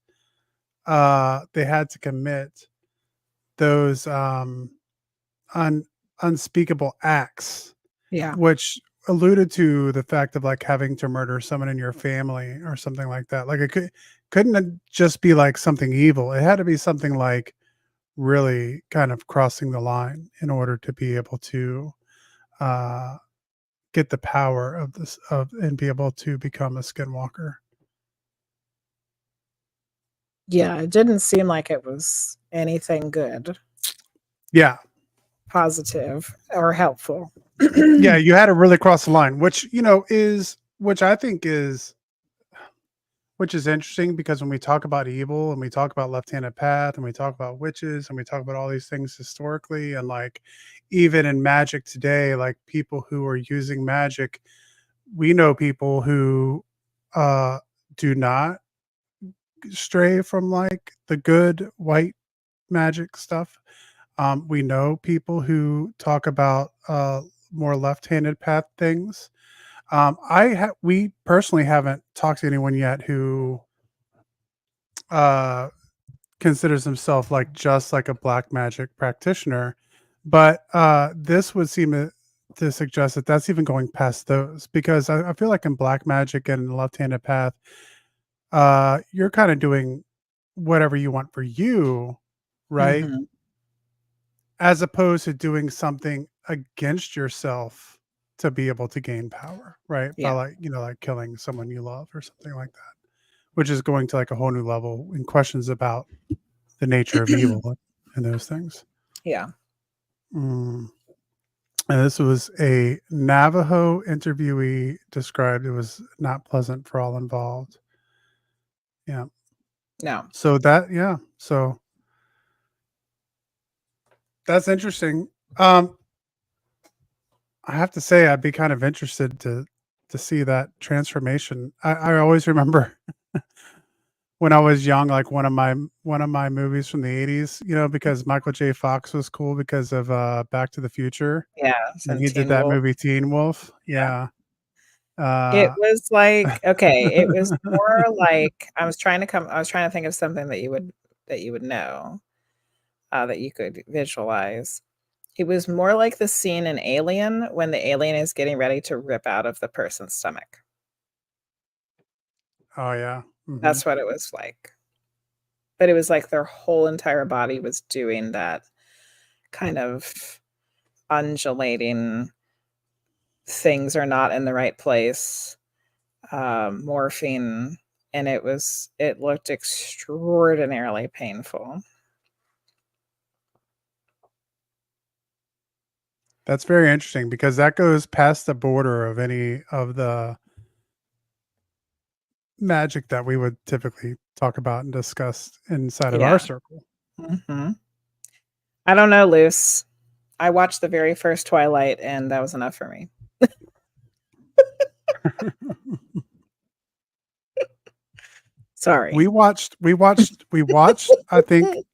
those un, unspeakable acts, Yeah. which alluded to the fact of like having to murder someone in your family or something like that. Like couldn't just be like something evil. It had to be something like really kind of crossing the line in order to be able to uh, get the power of this of and be able to become a skinwalker. Yeah, it didn't seem like it was anything good, Yeah. positive, or helpful. Yeah, you had to really cross the line, which is which I think is which is interesting because when we talk about evil and we talk about left-handed path and we talk about witches and we talk about all these things historically and like even in magic today, like people who are using magic, we know people who do not stray from like the good white magic stuff. We know people who talk about more left-handed path things. We personally haven't talked to anyone yet who uh, considers himself like just like a black magic practitioner, but this would seem to suggest that that's even going past those because I feel like in black magic and the left-handed path, you're kind of doing whatever you want for you, right? Mhm. As opposed to doing something against yourself to be able to gain power, right? By Yeah. like, like killing someone you love or something like that, which is going to like a whole new level in questions about the nature of evil and those things. Yeah. Mm. And this was a Navajo interviewee described it was not pleasant for all involved. Yeah. No. So that, yeah. So that's interesting. I have to say, I'd be kind of interested to see that transformation. I always remember when I was young, like one of my movies from the '80s, because Michael J. Fox was cool because of Back to the Future, Yeah, and and he did Teen that Wolf. movie Teen Wolf. Yeah. Yeah. It Uh, was like okay, it was more like I was trying to think of something that you would know, that you could visualize. It was more like the scene in Alien when the alien is getting ready to rip out of the person's stomach. oh yeah. Hmm. That's what it was like. But it was like their whole entire body was doing that kind of undulating, things are not in the right place, morphine, and it looked extraordinarily painful. That's very interesting because that goes past the border of any of the magic that we would typically talk about and discuss inside of our Yeah. circle. Mhm. I don't know, Luce. I watched the very first Twilight, and that was enough for me. Sorry. We watched, I think,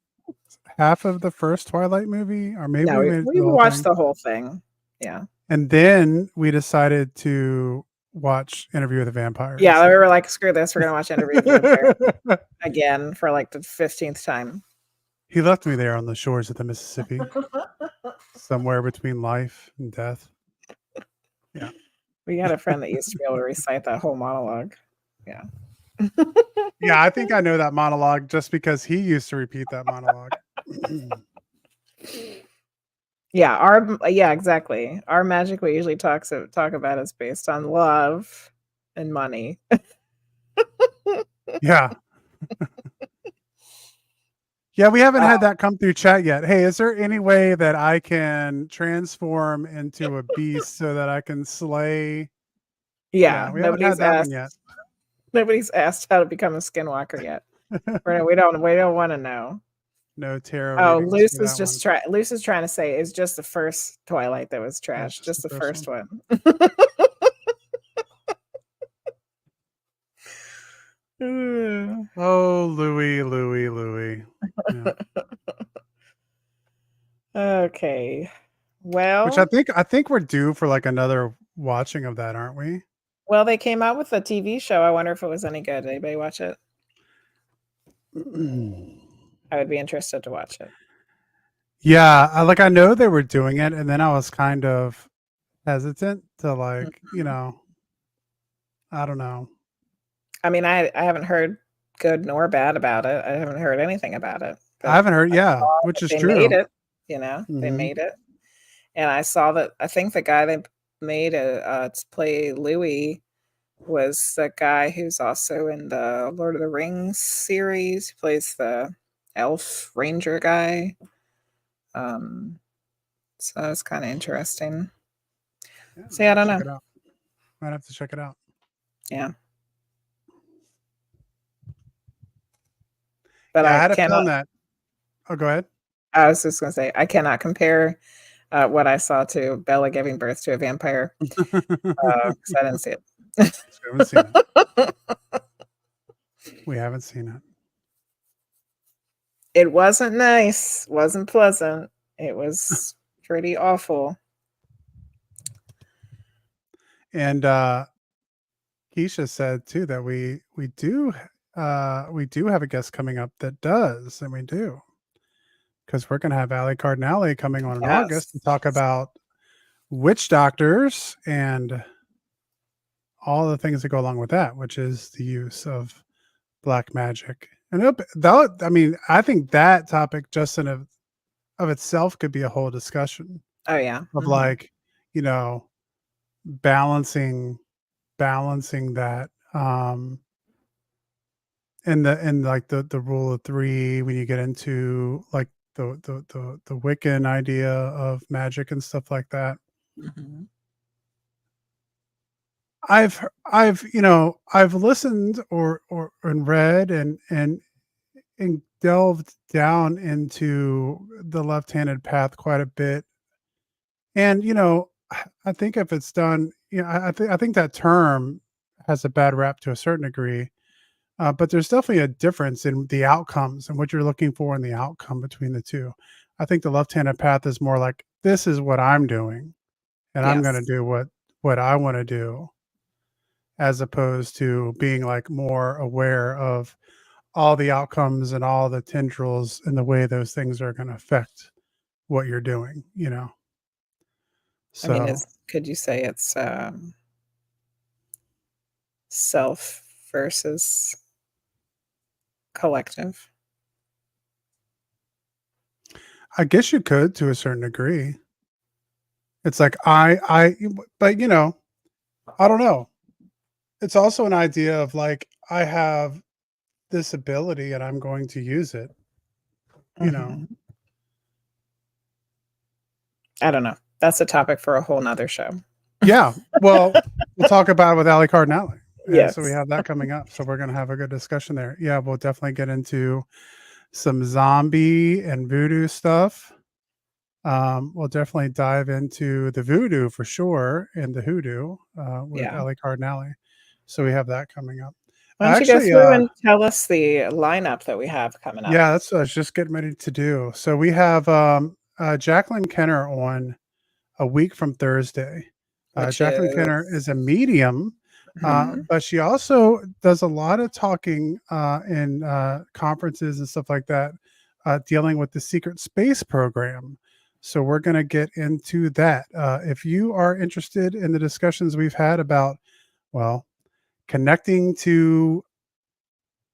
half of the first Twilight movie, or maybe No, we made it we through the whole watched thing. the whole thing. Yeah. And then we decided to watch Interview with the Vampire Yeah, we instead. were like, "Screw this, we're gonna watch Interview with the Vampire again for, like, the 15th time." He left me there on the shores of the Mississippi, somewhere between life and death. Yeah. We had a friend that used to be able to recite that whole monologue. Yeah. Yeah, I think I know that monologue just because he used to repeat that monologue. Yeah, exactly. Our magic we usually talk about is based on love and money. Yeah. Yeah, we haven't Uh, had that come through chat yet. Hey, is there any way that I can transform into a beast so that I can slay? yeah, Yeah, we haven't had that one yet. nobody's asked how to become a skinwalker yet. We don't wanna know. No tarot Oh, readings for that one. Luce is trying to say it's just the first Twilight that was Yeah, trash, just just the the first one. first one. Oh, Louie. Yeah. Okay. Which I Well think we're due for like another watching of that, aren't we? well, they came out with a TV show. I wonder if it was any good. Anybody watch it? I would be interested to watch it. Yeah, I know they were doing it, and then I was kind of hesitant to like, Mhm. I don't know. I mean, I haven't heard good nor bad about it. I haven't heard anything about it, I but haven't heard, I yeah, saw which that is they made true. it, they Hmm. made it, and I saw that I think the guy they made, to play Louis was the guy who's also in the Lord of the Rings series. He plays the elf ranger guy. Um, so that's kinda interesting. Yeah, See, might I have to don't check know. it out. Might have to check it out. Yeah. But Yeah, I I had a feeling cannot that. Oh, go ahead. I was just gonna say, I cannot compare, what I saw to Bella giving birth to a vampire, 'cause I didn't see it. We haven't seen it. We haven't seen it. It wasn't nice, wasn't pleasant. It was pretty awful. And Keisha said too that we do have a guest coming up that does, and we do. Because we're gonna have Ali Cardinale coming on in August to Yes. talk about witch doctors and all the things that go along with that, which is the use of black magic. And I mean, I think that topic just of itself could be a whole discussion Oh, yeah. of Mhm. like, you know, balancing that and like the rule of three when you get into like the Wiccan idea of magic and stuff like that. Mhm. I've listened or and read and delved down into the left-handed path quite a bit. And I think if it's done, I think that term has a bad rap to a certain degree. But there's definitely a difference in the outcomes and what you're looking for in the outcome between the two. I think the left-handed path is more like this is what I'm doing, and I'm going to Yes. do what I want to do, as opposed to being like more aware of all the outcomes and all the tendrils and the way those things are going to affect what you're doing. I mean, So is could you say it's, self versus collective? I guess you could to a certain degree. It's like but I don't know. It's also an idea of like I have this ability and I'm going to use it, you know. Mhm. I don't know. That's a topic for a whole 'nother show. Yeah. Well, we'll talk about it with Ali Cardinale. And so we Yes. have that coming up. So we're going to have a good discussion there. Yeah, we'll definitely get into some zombie and voodoo stuff. We'll definitely dive into the voodoo for sure and the hoodoo with Yeah. Ali Cardinale. So we have that coming up. Why don't you go Actually, through and tell us the lineup that we have coming up? yeah, that's what I was just getting ready to do. So we have Jacqueline Kenner on a week from Thursday. Which Jacqueline Kenner is is a medium, mhm, but she also does a lot of talking in conferences and stuff like that, dealing with the secret space program. So we're going to get into that. If you are interested in the discussions we've had about, well, connecting to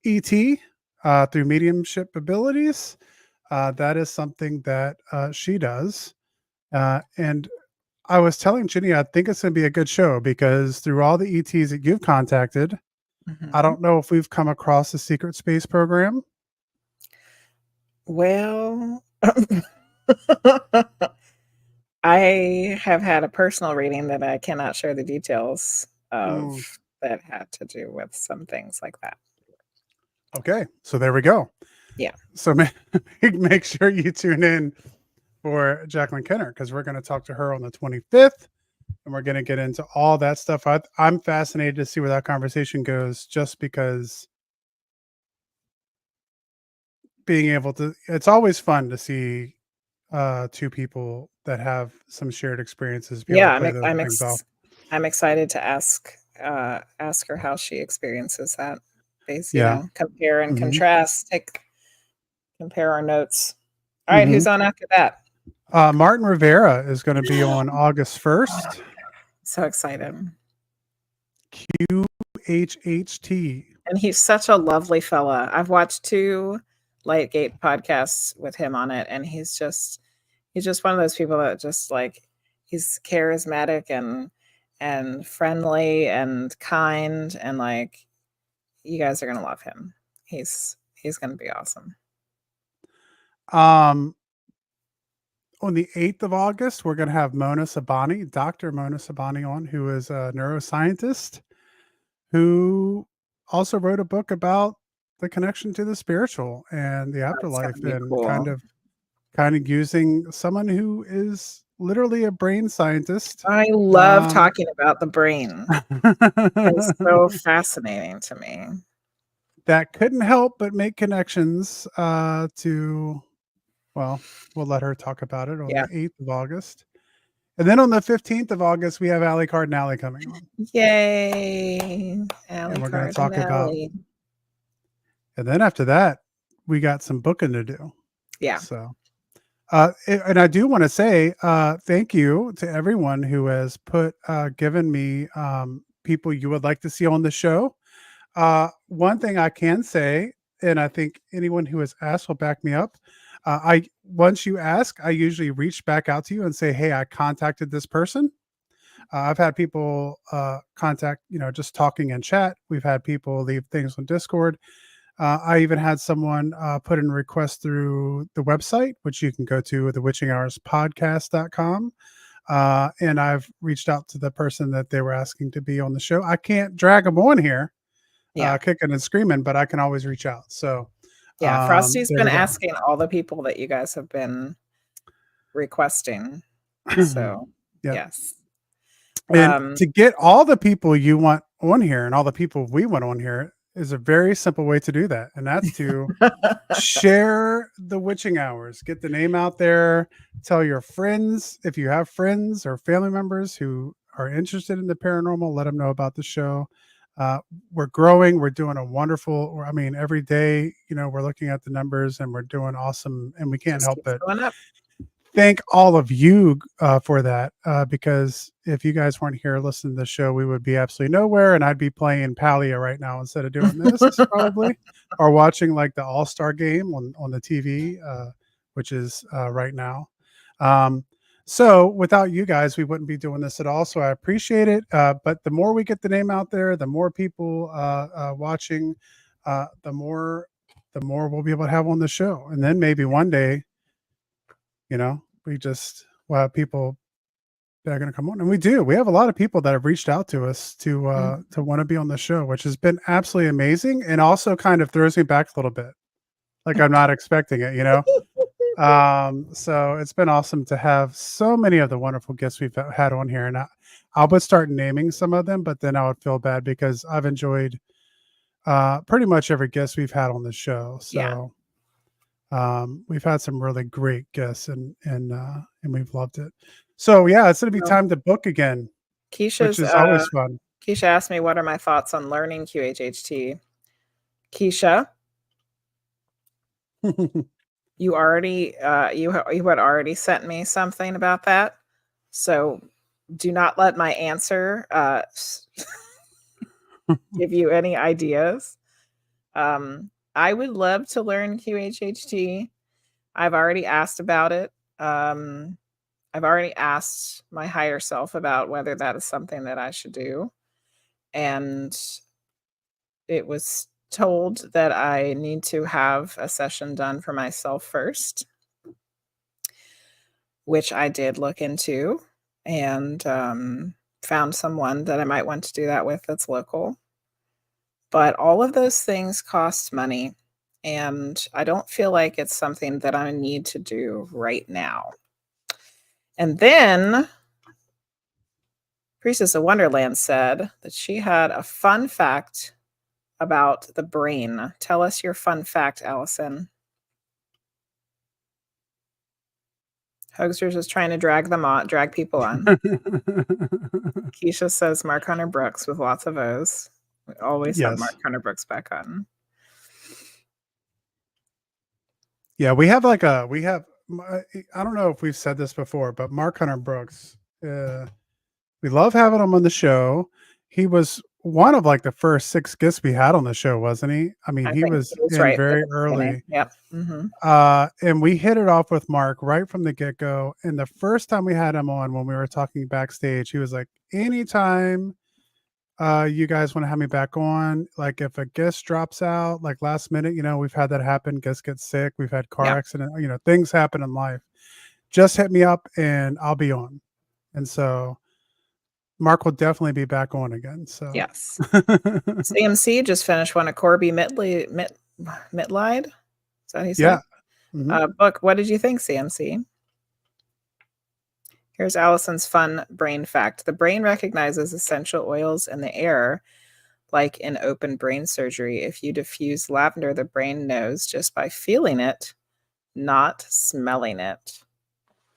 ET through mediumship abilities, that is something that she does. And I was telling Ginny, I think it's going to be a good show because through all the ETs that you've contacted, I Mhm. don't know if we've come across the secret space program. Well, I have had a personal reading that I cannot share the details of Mm, that had to do with some things like that. okay, so there we go. Yeah. So make sure you tune in for Jacqueline Kenner because we're going to talk to her on the 25th and we're going to get into all that stuff. I'm fascinated to see where that conversation goes just because being able to, it's always fun to see two people that have some shared experiences be able Yeah, to play those things off. I'm excited to ask her how she experiences that. Yeah. Compare and Hmm. contrast, compare our notes. All right, Hmm. who's on after that? Martin Rivera is going to be on August 1st. So excited. QHHT. And he's such a lovely fella. I've watched 2 Lightgate podcasts with him on it, and he's just one of those people that just like he's charismatic and friendly and kind and like you guys are gonna love him. He's gonna be awesome. Um, on the 8th of August, we're going to have Mona Sabani, Dr. Mona Sabani on, who is a neuroscientist who also wrote a book about the connection to the spiritual and the That's gonna afterlife be and cool. kind of using someone who is literally a brain scientist. I love Um, talking about the brain. It's so fascinating to me. that couldn't help but make connections to, well, we'll let her talk about it on Yeah. the 8th of August. And then on the 15th of August, we have Allie Cardinale coming on. Yay. And Allie we're going to talk about, Cardinelli. and then after that, we got some booking to do. Yeah. So, and I do want to say thank you to everyone who has given me people you would like to see on the show. One thing I can say, and I think anyone who has asked will back me up. I once you ask, I usually reach back out to you and say, "Hey, I contacted this person." I've had people contact, just talking in chat. We've had people leave things on Discord. I even had someone put in a request through the website, which you can go to thewitchinghourspodcast.com. And I've reached out to the person that they were asking to be on the show. I can't drag them on here, Yeah. kicking and screaming, but I can always reach out. So Yeah. Frosty's there been we go. asking all the people that you guys have been requesting. So, Yeah. yes. And Um, to get all the people you want on here and all the people we want on here is a very simple way to do that. And that's to share the witching hours, get the name out there, tell your friends. If you have friends or family members who are interested in the paranormal, let them know about the show. We're growing. We're doing a wonderful, I mean, every day, we're looking at the numbers and we're doing awesome. And we can't just help keeps but going up. thank all of you for that. Because if you guys weren't here listening to the show, we would be absolutely nowhere, and I'd be playing Palia right now instead of doing this, probably, or watching like the All Star game on the TV, which is right now. Um, so without you guys, we wouldn't be doing this at all. So I appreciate it. But the more we get the name out there, the more people watching, the more we'll be able to have on the show, and then maybe one day we'll have people that are going to come on, and we do. We have a lot of people that have reached out to us to want to be on the show, which has been absolutely amazing, and also kind of throws me back a little bit, like I'm not expecting it. So it's been awesome to have so many of the wonderful guests we've had on here, and I would start naming some of them, but then I would feel bad because I've enjoyed pretty much every guest we've had on the show. Yeah. So we've had some really great guests and we've loved it. So yeah, it's gonna be Well, time to book again, which Keisha's is always fun. Keisha asked me what are my thoughts on learning QHHT. Keisha, you already you had already sent me something about that. So do not let my answer give you any ideas. I would love to learn QHHT. I've already asked about it. I've already asked my higher self about whether that is something that I should do. And it was told that I need to have a session done for myself first, which I did look into and found someone that I might want to do that with that's local. But all of those things cost money. And I don't feel like it's something that I need to do right now. And then Priestess of Wonderland said that she had a fun fact about the brain. Tell us your fun fact, Allison. Hogsters is trying to drag people on. Keisha says Mark Hunter Brooks with lots of O's. We always have Mark Hunter Brooks back on. Yeah, we have I don't know if we've said this before, but Mark Hunter Brooks, we love having him on the show. He was one of like the first 6 guests we had on the show, wasn't he? I mean, he was in right very early. Yep. Mm-hmm. And we hit it off with Mark right from the get-go. And the first time we had him on, when we were talking backstage, he was like, anytime you guys want to have me back on, like if a guest drops out like last minute, we've had that happen, guests get sick, we've had car accident, things happen in life, just hit me up and I'll be on. And so Mark will definitely be back on again. So yes. CMC just finished one of Corby Mitlide. Is that he said? Yeah. Mm-hmm. Book, what did you think, CMC? Here's Allison's fun brain fact. The brain recognizes essential oils in the air, like in open brain surgery. If you diffuse lavender, the brain knows just by feeling it, not smelling it.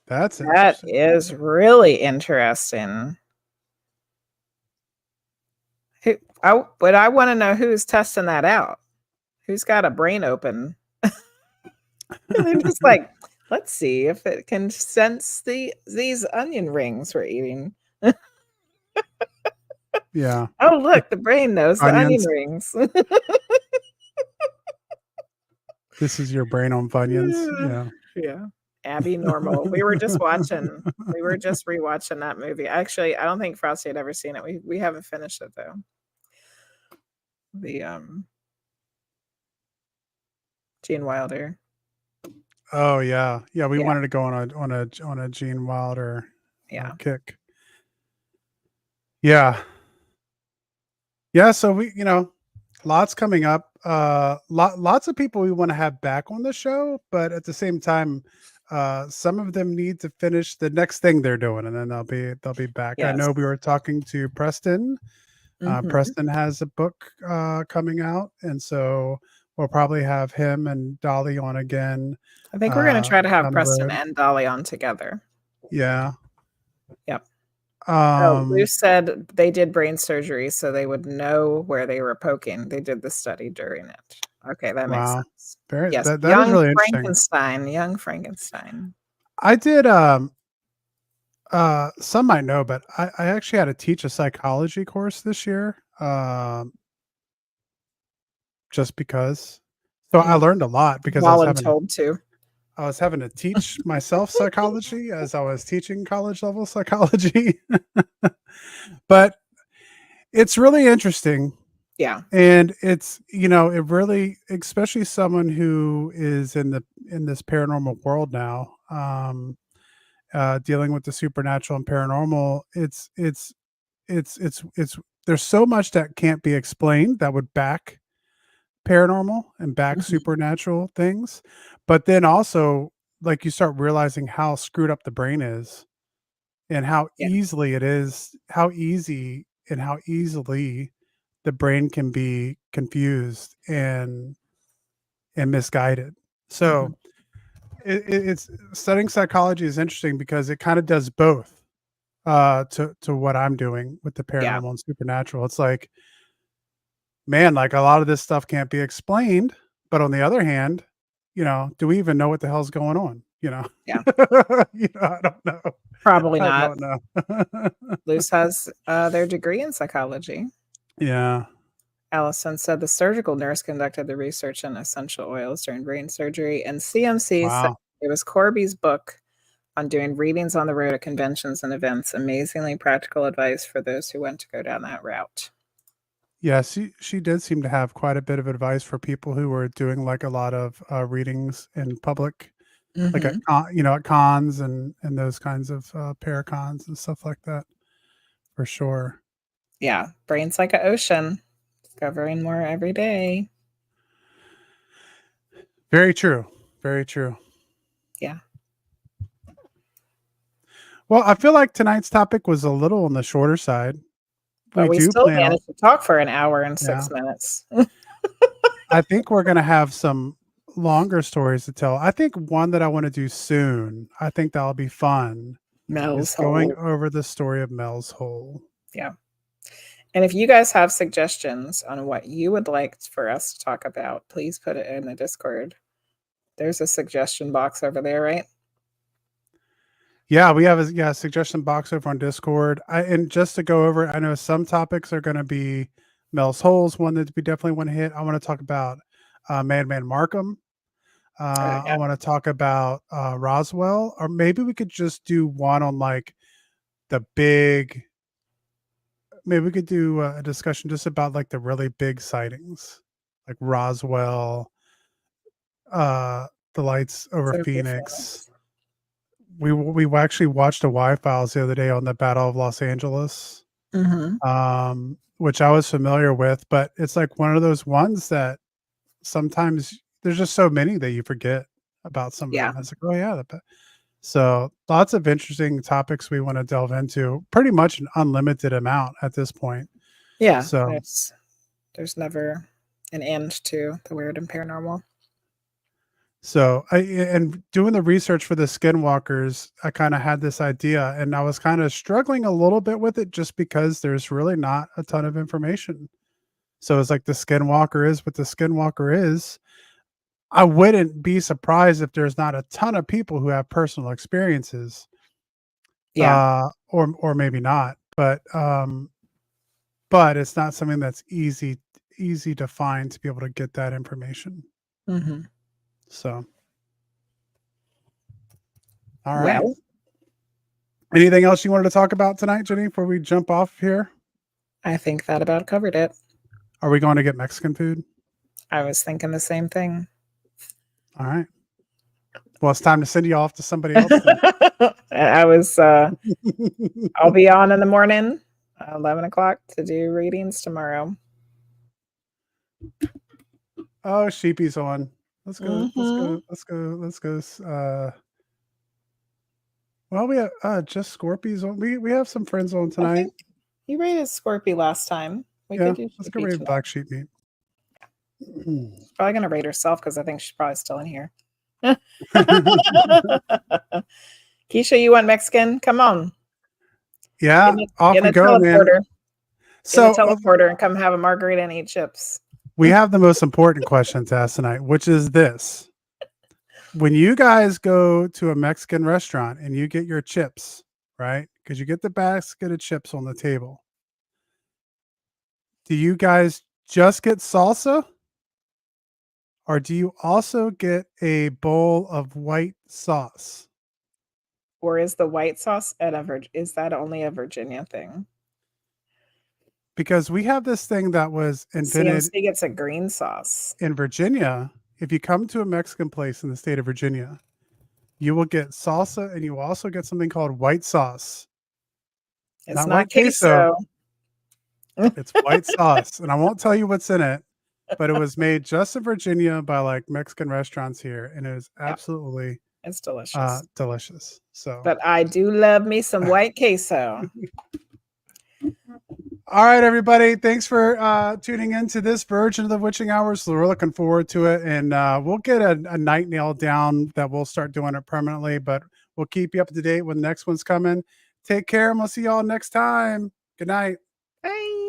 That is really interesting. But I want to know who's testing that out. Who's got a brain open? They're just like, let's see if it can sense these onion rings we're eating. Yeah. Oh, look, the brain knows onions. The onion rings. This is your brain on Funyuns. Yeah. Yeah. Abby Normal. We were just rewatching that movie. Actually, I don't think Frosty had ever seen it. We haven't finished it though. The Gene Wilder. Oh yeah. Yeah, we wanted to go on a Gene Wilder kick. Yeah. Yeah, so we, lots coming up. Lots of people we want to have back on the show, but at the same time, some of them need to finish the next thing they're doing, and then they'll be back. Yes. I know we were talking to Preston. Preston has a book coming out, and so we'll probably have him and Dolly on again. I think we're going to try to have Preston and Dolly on together. Yeah. Yep. Lou said they did brain surgery so they would know where they were poking. They did the study during it. Okay, that makes sense. Yes, that is really interesting. Young Frankenstein. I did some might know, but I actually had to teach a psychology course this year. Just because. So I learned a lot because I was having to teach myself psychology as I was teaching college level psychology. But it's really interesting. Yeah. And it's, it really, especially someone who is in this paranormal world now, dealing with the supernatural and paranormal, it's there's so much that can't be explained that would back paranormal and back supernatural things. But then also, like, you start realizing how screwed up the brain is and how easily and how easily the brain can be confused and misguided. So it's studying psychology is interesting because it kind of does both to what I'm doing with the paranormal and supernatural. It's like, man, like a lot of this stuff can't be explained, but on the other hand, do we even know what the hell's going on? Yeah. I don't know. Probably not. I don't know. Luce has their degree in psychology. Yeah. Allison said the surgical nurse conducted the research on essential oils during brain surgery, and CMC said it was Corby's book, on doing readings on the road at conventions and events. Amazingly practical advice for those who want to go down that route. Yeah, she did seem to have quite a bit of advice for people who were doing like a lot of readings in public, like at at cons and those kinds of paracons and stuff like that, for sure. Yeah, brain's like an ocean, discovering more every day. Very true. Very true. Yeah. Well, I feel like tonight's topic was a little on the shorter side. But we do still plan on, managed to talk for an hour and yeah. 6 minutes. I think we're gonna have some longer stories to tell. I think one that I want to do soon, I think that'll be fun, Mel's is going Hole. over the story of Mel's Hole. Yeah. And if you guys have suggestions on what you would like for us to talk about, please put it in the Discord. There's a suggestion box over there, right? Yeah, we have a suggestion box over on Discord. And just to go over it, I know some topics are going to be Mel's Hole's one that we definitely want to hit. I want to talk about Madman Markham. I want to talk about Roswell, or maybe we could just do one on like the big. Maybe we could do a discussion just about like the really big sightings, like Roswell, the lights over Phoenix. We actually watched a Y-Files the other day on the Battle of Los Angeles, which I was familiar with, but it's like one of those ones that sometimes there's just so many that you forget about some of them. It's like, oh yeah. So lots of interesting topics we want to delve into, pretty much an unlimited amount at this point. Yeah. So there's never an end to the weird and paranormal. So and doing the research for the Skinwalkers, I kind of had this idea and I was kind of struggling a little bit with it just because there's really not a ton of information. So it's like the Skinwalker is what the Skinwalker is. I wouldn't be surprised if there's not a ton of people who have personal experiences. Yeah. Or maybe not, but it's not something that's easy to find to be able to get that information. So, all right. Well, anything else you wanted to talk about tonight, Jenny, before we jump off here? I think that about covered it. Are we going to get Mexican food? I was thinking the same thing. All right. Well, it's time to send you off to somebody else. I'll be on in the morning, 11 o'clock to do readings tomorrow. Oh, Sheepy's on. Let's go. Let's go. Well, we have just Scorpies on. We have some friends on tonight. You rated Scorpy last time. Let's go raid Black Sheep Meat. She's probably gonna rate herself because I think she's probably still in here. Keisha, you want Mexican? Come on. Yeah, off we go, man. So teleporter and come have a margarita and eat chips. We have the most important question to ask tonight, which is this. When you guys go to a Mexican restaurant and you get your chips, right? Because you get the basket of chips on the table. Do you guys just get salsa? Or do you also get a bowl of white sauce? Or is the white sauce is that only a Virginia thing? Because we have this thing that was invented. CMC gets a green sauce. In Virginia, if you come to a Mexican place in the state of Virginia, you will get salsa and you will also get something called white sauce. It's not queso. It's white sauce. And I won't tell you what's in it, but it was made just in Virginia by like Mexican restaurants here. And it is absolutely it's delicious. Delicious. So, but I do love me some white queso. All right, everybody. Thanks for tuning into this version of the Witching Hours. So we're looking forward to it. And we'll get a night nail down that we'll start doing it permanently, but we'll keep you up to date when the next one's coming. Take care, and we'll see y'all next time. Good night. Bye.